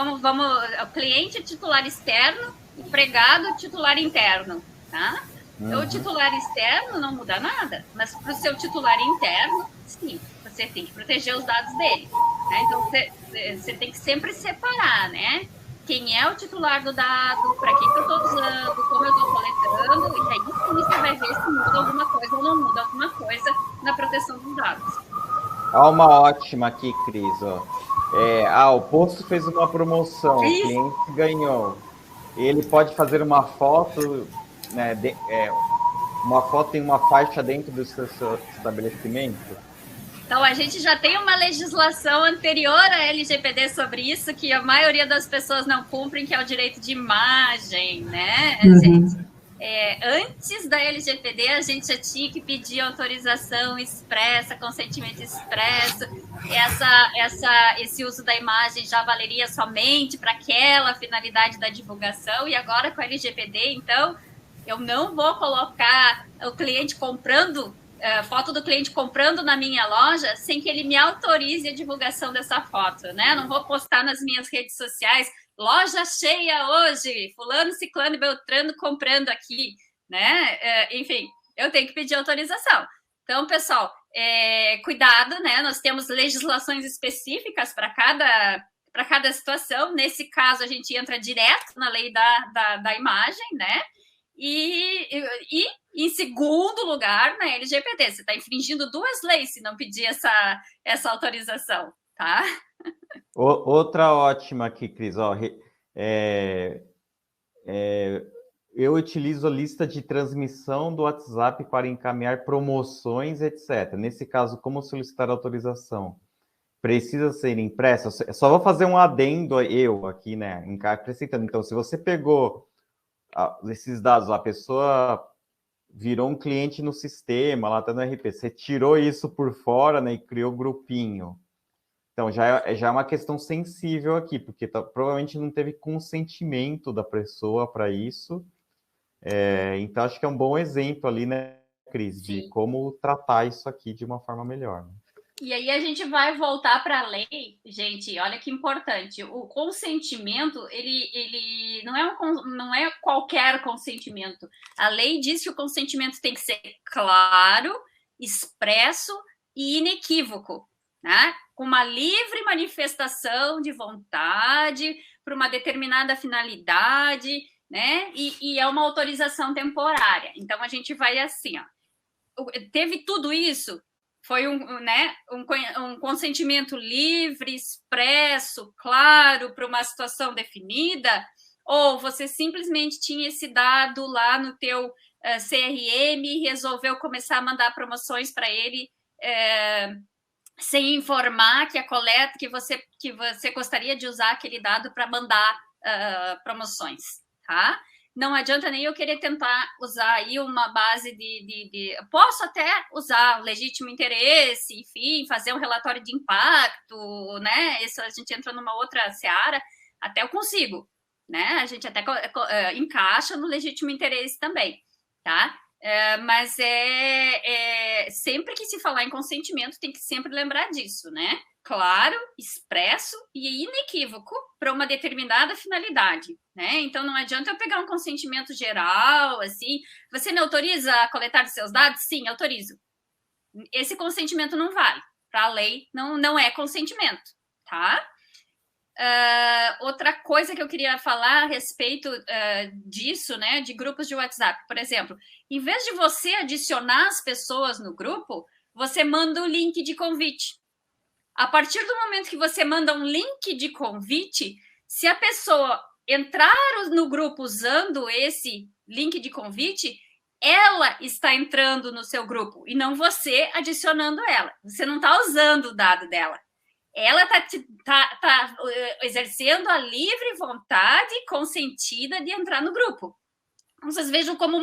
Speaker 2: O cliente titular externo, empregado titular interno, tá? Então, o titular externo não muda nada, mas para o seu titular interno, sim, você tem que proteger os dados dele. Né? Então, você tem que sempre separar, né? Quem é o titular do dado, para que eu estou usando, como eu estou coletando, e aí sim você vai ver se muda alguma coisa ou não muda alguma coisa na proteção dos dados.
Speaker 1: Há uma ótima aqui, Cris. Ó. O posto fez uma promoção, o cliente ganhou. Ele pode fazer uma foto, né, uma foto em uma faixa dentro do seu estabelecimento?
Speaker 2: Então, a gente já tem uma legislação anterior à LGPD sobre isso, que a maioria das pessoas não cumprem, que é o direito de imagem, né, gente? Antes da LGPD, a gente já tinha que pedir autorização expressa, consentimento expresso. Esse uso da imagem já valeria somente para aquela finalidade da divulgação. E agora, com a LGPD, então, eu não vou colocar o cliente comprando foto do cliente comprando na minha loja sem que ele me autorize a divulgação dessa foto, né? Não vou postar nas minhas redes sociais, loja cheia hoje, fulano, ciclano e beltrano comprando aqui, né? Enfim, eu tenho que pedir autorização. Então, pessoal, cuidado, né? Nós temos legislações específicas para cada situação. Nesse caso, a gente entra direto na lei da imagem, né? E, em segundo lugar, na LGPD, você está infringindo duas leis se não pedir essa autorização, tá?
Speaker 1: Outra ótima aqui, Cris. Eu utilizo a lista de transmissão do WhatsApp para encaminhar promoções, etc. Nesse caso, como solicitar autorização? Precisa ser impressa? Só vou fazer um adendo eu aqui, né? Acrescentando. Então, se você pegou esses dados, a pessoa virou um cliente no sistema, lá está no RP, você tirou isso por fora, né, e criou grupinho. Então, já é uma questão sensível aqui, porque provavelmente não teve consentimento da pessoa para isso. Então, acho que é um bom exemplo ali, né, Cris, de como tratar isso aqui de uma forma melhor. Né?
Speaker 2: E aí a gente vai voltar para a lei, gente, olha que importante, o consentimento, ele não é qualquer consentimento. A lei diz que o consentimento tem que ser claro, expresso e inequívoco, né? Com uma livre manifestação de vontade para uma determinada finalidade, né? E é uma autorização temporária. Então, a gente vai assim, ó. Teve tudo isso? Foi um consentimento livre, expresso, claro, para uma situação definida? Ou você simplesmente tinha esse dado lá no teu CRM e resolveu começar a mandar promoções para ele sem informar que a coleta, que você gostaria de usar aquele dado para mandar promoções, tá? Não adianta nem eu querer tentar usar aí uma base Posso até usar o legítimo interesse, enfim, fazer um relatório de impacto, né? Isso a gente entra numa outra seara, até eu consigo, né? A gente até encaixa no legítimo interesse também, tá? Mas sempre que se falar em consentimento, tem que sempre lembrar disso, né? Claro, expresso e inequívoco para uma determinada finalidade, né? Então, não adianta eu pegar um consentimento geral, assim, você me autoriza a coletar os seus dados? Sim, autorizo. Esse consentimento não vale. Para a lei, não é consentimento, tá? Outra coisa que eu queria falar a respeito disso, né, de grupos de WhatsApp, por exemplo, em vez de você adicionar as pessoas no grupo, você manda o link de convite. A partir do momento que você manda um link de convite, se a pessoa entrar no grupo usando esse link de convite, ela está entrando no seu grupo e não você adicionando ela. Você não está usando o dado dela. Ela está exercendo a livre vontade consentida de entrar no grupo. Vocês vejam como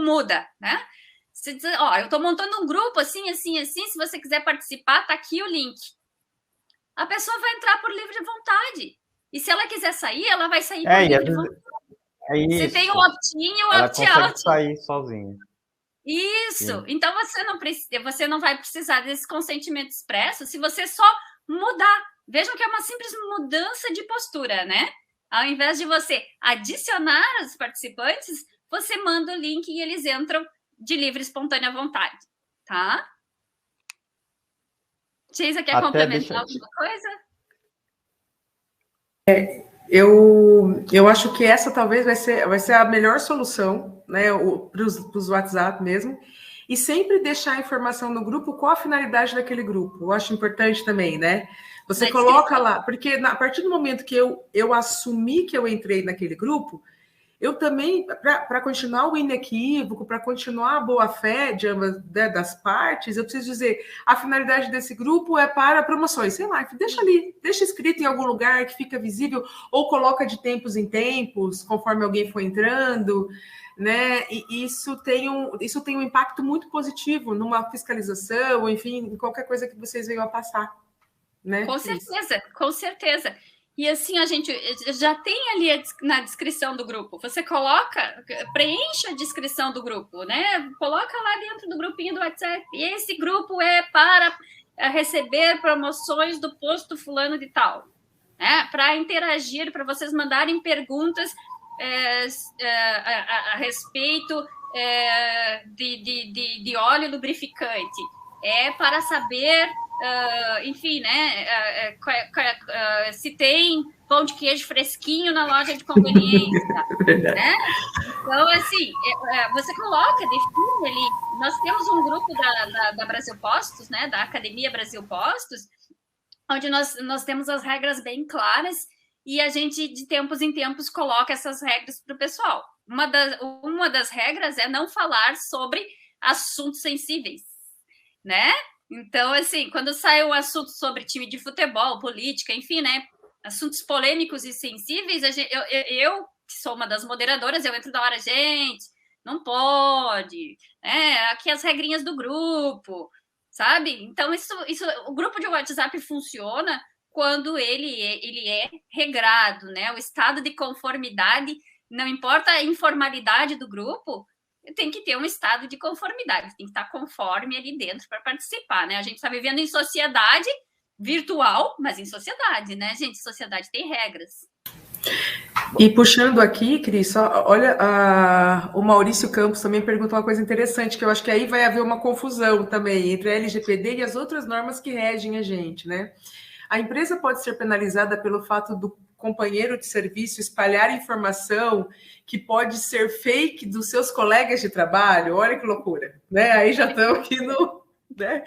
Speaker 2: muda, né? Você diz, eu estou montando um grupo assim, assim, assim, se você quiser participar, tá aqui o link. A pessoa vai entrar por livre vontade. E se ela quiser sair, ela vai sair por livre vontade. Você tem o opt-in e o opt-out.
Speaker 1: Ela consegue sair sozinha.
Speaker 2: Isso. Sim. Então, você não vai precisar desse consentimento expresso se você só mudar. Vejam que é uma simples mudança de postura, né? Ao invés de você adicionar os participantes, você manda o link e eles entram de livre e espontânea vontade, tá? Geisa, quer complementar alguma coisa?
Speaker 3: Eu acho que essa talvez vai ser a melhor solução, né, para os WhatsApp mesmo, e sempre deixar a informação no grupo, qual a finalidade daquele grupo. Eu acho importante também, né? Você coloca lá, porque a partir do momento que eu assumi que eu entrei naquele grupo, eu também, para continuar o inequívoco, para continuar a boa-fé de ambas, né, das partes, eu preciso dizer, a finalidade desse grupo é para promoções, sei lá, deixa ali, deixa escrito em algum lugar que fica visível, ou coloca de tempos em tempos, conforme alguém for entrando, né? E isso tem um impacto muito positivo numa fiscalização, enfim, em qualquer coisa que vocês venham a passar, né?
Speaker 2: Com certeza, com certeza. E assim, a gente já tem ali na descrição do grupo. Você preenche a descrição do grupo, né? Coloca lá dentro do grupinho do WhatsApp. E esse grupo é para receber promoções do posto fulano de tal, né? Para interagir, para vocês mandarem perguntas a respeito de óleo lubrificante. É para saber... enfim, né? Se tem pão de queijo fresquinho na loja de conveniência, né? Então, assim, você coloca, define ali. Nós temos um grupo da Brasil Postos, né? Da Academia Brasil Postos, onde nós temos as regras bem claras e a gente, de tempos em tempos, coloca essas regras para o pessoal. Uma das regras é não falar sobre assuntos sensíveis, né? Então, assim, quando sai um assunto sobre time de futebol, política, enfim, né? Assuntos polêmicos e sensíveis, eu que sou uma das moderadoras, eu entro da hora, gente, não pode, aqui as regrinhas do grupo, sabe? Então, o grupo de WhatsApp funciona quando ele é regrado, né? O estado de conformidade, não importa a informalidade do grupo, tem que ter um estado de conformidade, tem que estar conforme ali dentro para participar, né? A gente está vivendo em sociedade virtual, mas em sociedade, né, gente? Sociedade tem regras.
Speaker 3: E puxando aqui, Cris, olha, o Maurício Campos também perguntou uma coisa interessante, que eu acho que aí vai haver uma confusão também entre a LGPD e as outras normas que regem a gente, né? A empresa pode ser penalizada pelo fato do companheiro de serviço espalhar informação que pode ser fake dos seus colegas de trabalho? Olha que loucura, né? Aí já estamos aqui no... Né?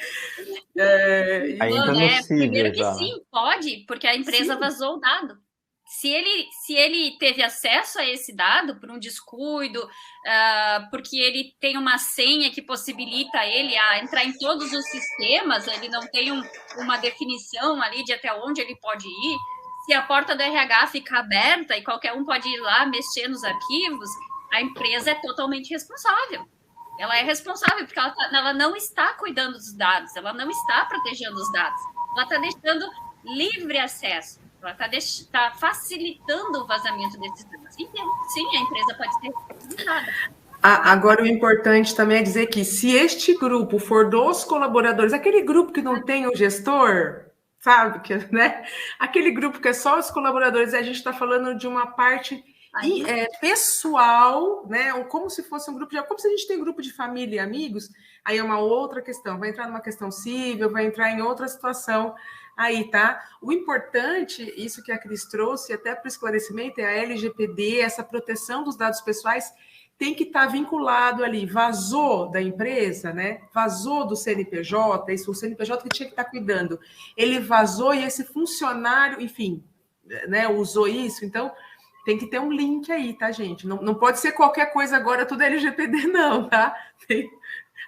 Speaker 2: Primeiro que sim, pode, porque a empresa vazou o dado. Se ele teve acesso a esse dado por um descuido, porque ele tem uma senha que possibilita ele a entrar em todos os sistemas, ele não tem uma definição ali de até onde ele pode ir. Se a porta do RH fica aberta e qualquer um pode ir lá mexer nos arquivos, a empresa é totalmente responsável. Ela é responsável porque ela não está cuidando dos dados, ela não está protegendo os dados, ela está deixando livre acesso. Ela está facilitando o vazamento desses dados. Então, sim, a empresa pode ser responsabilizada.
Speaker 3: Agora, o importante também é dizer que se este grupo for dos colaboradores, aquele grupo que não tem o gestor, sabe? Né? Aquele grupo que é só os colaboradores, a gente está falando de uma parte pessoal, né? Ou como se fosse um grupo como se a gente tem grupo de família e amigos, aí é uma outra questão, vai entrar numa questão civil, vai entrar em outra situação. Aí, tá? O importante, isso que a Cris trouxe, até para o esclarecimento, é a LGPD, essa proteção dos dados pessoais tem que estar vinculado ali. Vazou da empresa, né? Vazou do CNPJ, isso, o CNPJ que tinha que estar cuidando. Ele vazou e esse funcionário, enfim, né, usou isso, então tem que ter um link aí, tá, gente? Não pode ser qualquer coisa agora, tudo LGPD, não, tá?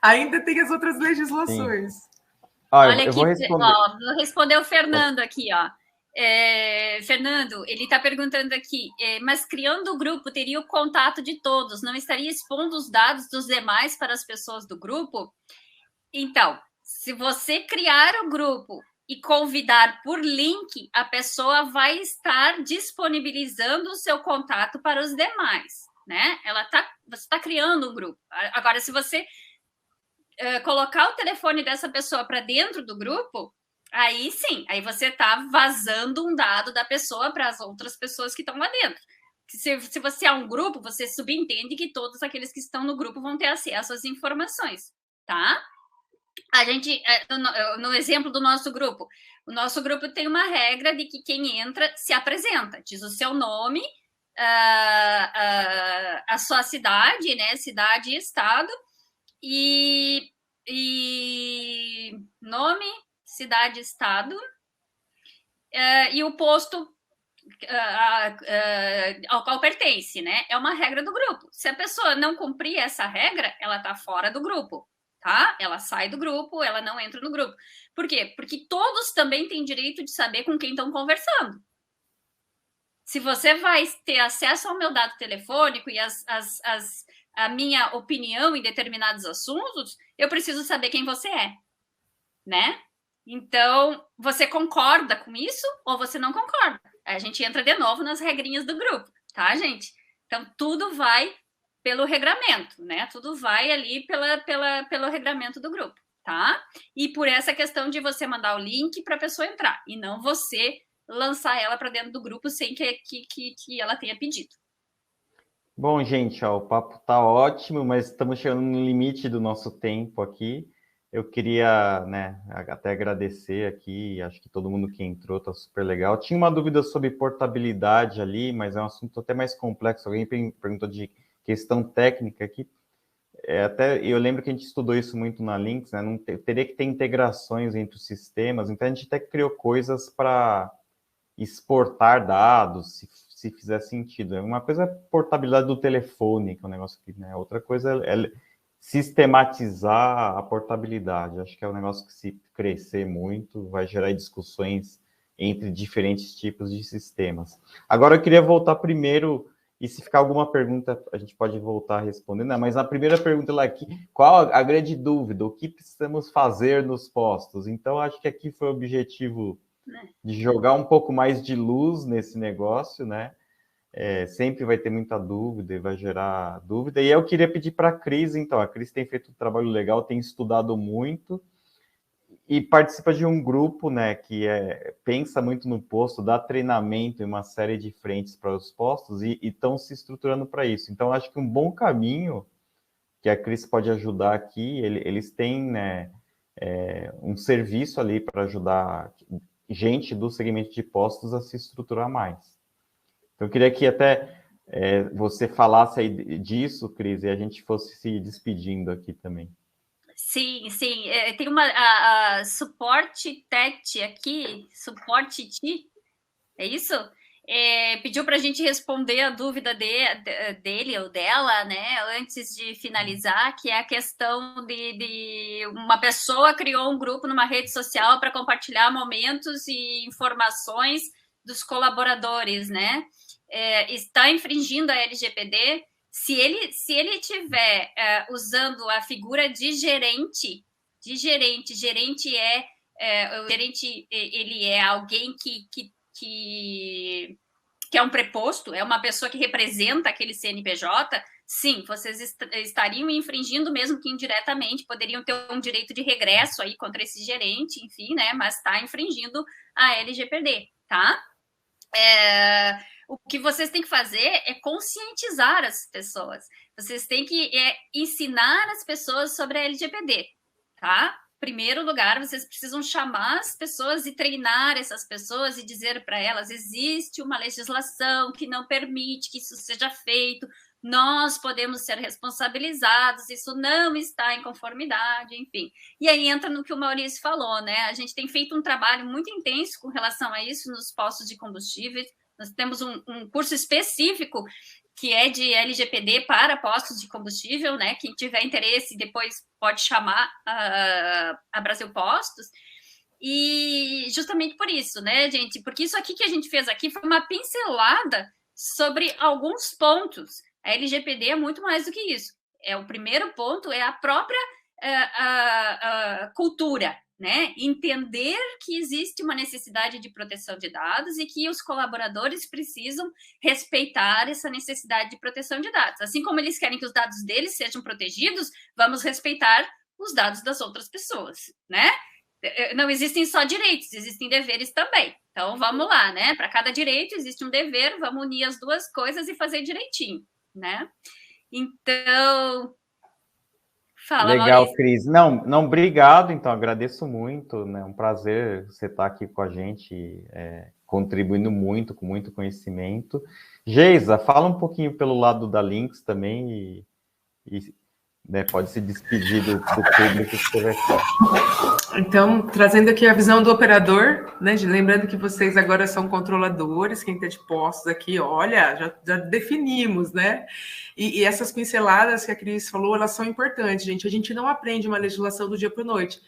Speaker 3: Ainda tem as outras legislações. Sim.
Speaker 2: Olha aqui, vou responder o Fernando aqui, ó. Fernando, ele está perguntando aqui, mas criando o grupo, teria o contato de todos, não estaria expondo os dados dos demais para as pessoas do grupo? Então, se você criar o grupo e convidar por link, a pessoa vai estar disponibilizando o seu contato para os demais, né? Você está criando um grupo. Agora, se você colocar o telefone dessa pessoa para dentro do grupo, aí sim, aí você está vazando um dado da pessoa para as outras pessoas que estão lá dentro. Se você é um grupo, você subentende que todos aqueles que estão no grupo vão ter acesso às informações, tá? A gente, no exemplo do nosso grupo, o nosso grupo tem uma regra de que quem entra se apresenta, diz o seu nome, a sua cidade, né? Cidade e estado, e nome, cidade, estado, e o posto ao qual pertence, né? É uma regra do grupo. Se a pessoa não cumprir essa regra, ela está fora do grupo, tá? Ela sai do grupo, ela não entra no grupo. Por quê? Porque todos também têm direito de saber com quem estão conversando. Se você vai ter acesso ao meu dado telefônico e a minha opinião em determinados assuntos, eu preciso saber quem você é, né? Então, você concorda com isso ou você não concorda? A gente entra de novo nas regrinhas do grupo, tá, gente? Então, tudo vai pelo regramento, né? Tudo vai ali pelo regramento do grupo, tá? E por essa questão de você mandar o link para a pessoa entrar e não você lançar ela para dentro do grupo sem que ela tenha pedido.
Speaker 1: Bom, gente, ó, o papo tá ótimo, mas estamos chegando no limite do nosso tempo aqui. Eu queria, né, até agradecer aqui, acho que todo mundo que entrou tá super legal. Tinha uma dúvida sobre portabilidade ali, mas é um assunto até mais complexo. Alguém perguntou de questão técnica aqui. Até eu lembro que a gente estudou isso muito na Lynx, né? Não teria que ter integrações entre os sistemas, então a gente até criou coisas para exportar dados, se fizer sentido. Uma coisa é a portabilidade do telefone, que é um negócio que, né? Outra coisa é sistematizar a portabilidade. Acho que é um negócio que, se crescer muito, vai gerar discussões entre diferentes tipos de sistemas. Agora, eu queria voltar primeiro, e se ficar alguma pergunta, a gente pode voltar respondendo, mas na primeira pergunta lá aqui, qual a grande dúvida? O que precisamos fazer nos postos? Então, acho que aqui foi o objetivo de jogar um pouco mais de luz nesse negócio, né? Sempre vai ter muita dúvida e vai gerar dúvida. E eu queria pedir para a Cris, então. A Cris tem feito um trabalho legal, tem estudado muito e participa de um grupo, né, que pensa muito no posto, dá treinamento em uma série de frentes para os postos e estão se estruturando para isso. Então, acho que um bom caminho que a Cris pode ajudar aqui, eles têm, né, um serviço ali para ajudar gente do segmento de postos a se estruturar mais. Então, eu queria que até você falasse aí disso, Cris, e a gente fosse se despedindo aqui também.
Speaker 2: Sim, sim. Tem uma suporte TET aqui, suporte TI, é isso? Pediu para a gente responder a dúvida dele ou dela, né, antes de finalizar, que é a questão de uma pessoa criou um grupo numa rede social para compartilhar momentos e informações dos colaboradores, né? Está infringindo a LGPD. Se ele estiver usando a figura de gerente, o gerente ele é alguém que é um preposto, é uma pessoa que representa aquele CNPJ, sim, vocês estariam infringindo, mesmo que indiretamente, poderiam ter um direito de regresso aí contra esse gerente, enfim, né? Mas está infringindo a LGPD, tá? O que vocês têm que fazer é conscientizar as pessoas. Vocês têm que ensinar as pessoas sobre a LGPD, tá? Primeiro lugar, vocês precisam chamar as pessoas e treinar essas pessoas e dizer para elas: existe uma legislação que não permite que isso seja feito, nós podemos ser responsabilizados, isso não está em conformidade, enfim. E aí entra no que o Maurício falou, né? A gente tem feito um trabalho muito intenso com relação a isso nos postos de combustíveis. Nós temos um curso específico que é de LGPD para postos de combustível, né? Quem tiver interesse depois pode chamar a Brasil Postos. E justamente por isso, né, gente? Porque isso aqui que a gente fez aqui foi uma pincelada sobre alguns pontos. A LGPD é muito mais do que isso. O primeiro ponto é a própria cultura, né? Entender que existe uma necessidade de proteção de dados e que os colaboradores precisam respeitar essa necessidade de proteção de dados. Assim como eles querem que os dados deles sejam protegidos, vamos respeitar os dados das outras pessoas, né? Não existem só direitos, existem deveres também. Então, vamos lá, né? Para cada direito existe um dever, vamos unir as duas coisas e fazer direitinho, né? Então, Fala,
Speaker 1: Legal,
Speaker 2: Maurício.
Speaker 1: Cris. Não, obrigado, então, agradeço muito, né? Um prazer você estar aqui com a gente, contribuindo muito, com muito conhecimento. Geisa, fala um pouquinho pelo lado da Lynx também né, pode se despedir do público que você vai falar.
Speaker 3: Então, trazendo aqui a visão do operador, né? Lembrando que vocês agora são controladores, quem está de postos aqui, olha, já definimos, né? E essas pinceladas que a Cris falou, elas são importantes, gente. A gente não aprende uma legislação do dia para a noite.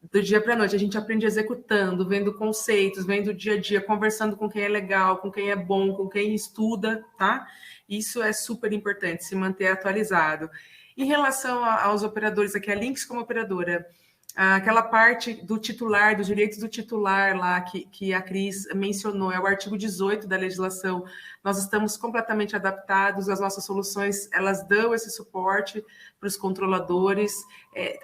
Speaker 3: Do dia para a noite, a gente aprende executando, vendo conceitos, vendo o dia a dia, conversando com quem é legal, com quem é bom, com quem estuda, tá? Isso é super importante, se manter atualizado. Em relação aos operadores aqui, a Lynx como operadora, aquela parte do titular, dos direitos do titular lá que a Cris mencionou, é o artigo 18 da legislação. Nós estamos completamente adaptados, as nossas soluções, elas dão esse suporte para os controladores.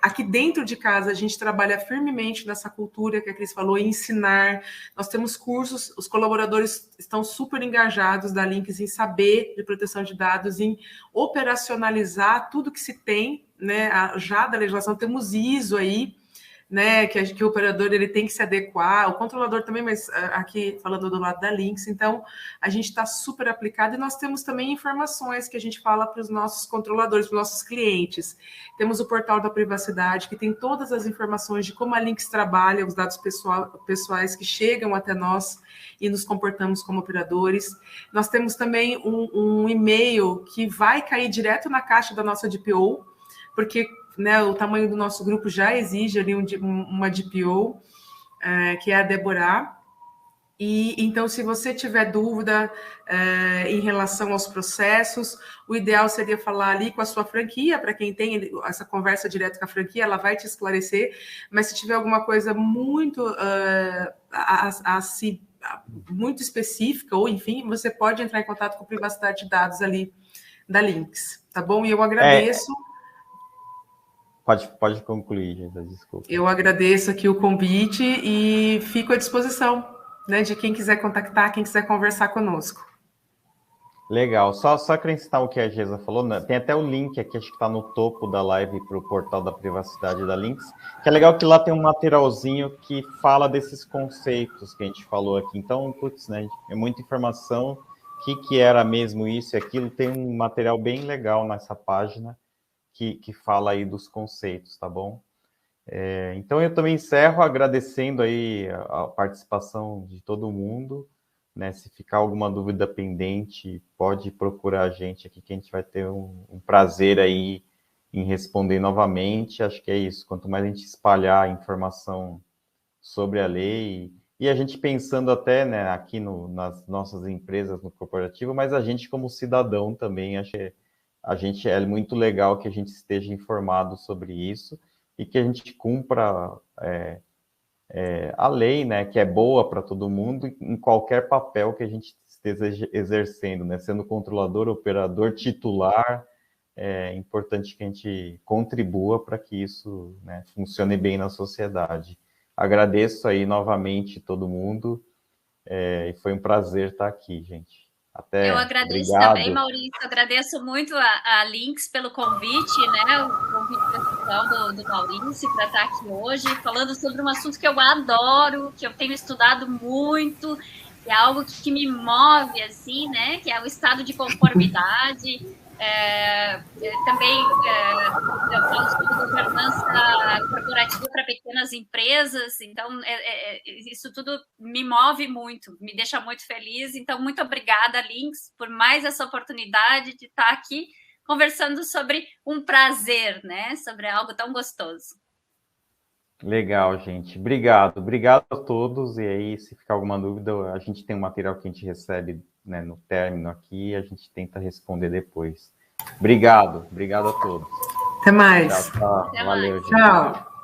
Speaker 3: Aqui dentro de casa, a gente trabalha firmemente nessa cultura que a Cris falou, em ensinar. Nós temos cursos, os colaboradores estão super engajados da Lynx em saber de proteção de dados, em operacionalizar tudo que se tem, né, já da legislação. Temos ISO aí, né, que o operador ele tem que se adequar, o controlador também, mas aqui falando do lado da Lynx, então a gente está super aplicado e nós temos também informações que a gente fala para os nossos controladores, para os nossos clientes. Temos o portal da privacidade, que tem todas as informações de como a Lynx trabalha, os dados pessoais que chegam até nós e nos comportamos como operadores. Nós temos também um e-mail que vai cair direto na caixa da nossa DPO, porque, né, o tamanho do nosso grupo já exige ali uma DPO, que é a Deborah. E então, se você tiver dúvida em relação aos processos, o ideal seria falar ali com a sua franquia, para quem tem essa conversa direto com a franquia, ela vai te esclarecer, mas se tiver alguma coisa muito muito específica, ou enfim, você pode entrar em contato com a privacidade de dados ali da Lynx, tá bom? E eu agradeço.
Speaker 1: Pode concluir, Geisa, desculpa.
Speaker 3: Eu agradeço aqui o convite e fico à disposição, né, de quem quiser contactar, quem quiser conversar conosco.
Speaker 1: Legal. Só acrescentar o que a Geisa falou, né? Tem até o link aqui, acho que está no topo da live para o portal da privacidade da Lynx, que é legal que lá tem um materialzinho que fala desses conceitos que a gente falou aqui. Então, putz, né, é muita informação, o que era mesmo isso e aquilo, tem um material bem legal nessa página, que fala aí dos conceitos, tá bom? Então, eu também encerro agradecendo aí a participação de todo mundo, né? Se ficar alguma dúvida pendente, pode procurar a gente aqui, que a gente vai ter um prazer aí em responder novamente. Acho que é isso, quanto mais a gente espalhar a informação sobre a lei, e a gente pensando até, né, aqui nas nossas empresas, no corporativo, mas a gente como cidadão também, acho que é muito legal que a gente esteja informado sobre isso e que a gente cumpra a lei, né, que é boa para todo mundo, em qualquer papel que a gente esteja exercendo, né, sendo controlador, operador, titular, é importante que a gente contribua para que isso, né, funcione bem na sociedade. Agradeço aí novamente todo mundo, e foi um prazer estar aqui, gente. Até.
Speaker 2: Eu agradeço
Speaker 1: Obrigado.
Speaker 2: também, Maurício, agradeço muito a Lynx pelo convite, né, o convite pessoal do Maurício para estar aqui hoje, falando sobre um assunto que eu adoro, que eu tenho estudado muito, que é algo que me move, assim, né, que é o estado de conformidade. Também eu falo sobre governança corporativa para pequenas empresas, então isso tudo me move muito, me deixa muito feliz. Então, muito obrigada, Lynx, por mais essa oportunidade de estar aqui conversando sobre um prazer, né? Sobre algo tão gostoso.
Speaker 1: Legal, gente. Obrigado a todos. E aí, se ficar alguma dúvida, a gente tem um material que a gente recebe, né, no término aqui, e a gente tenta responder depois. Obrigado a todos.
Speaker 3: Até mais.
Speaker 1: Tchau. Valeu, gente.
Speaker 3: Tchau.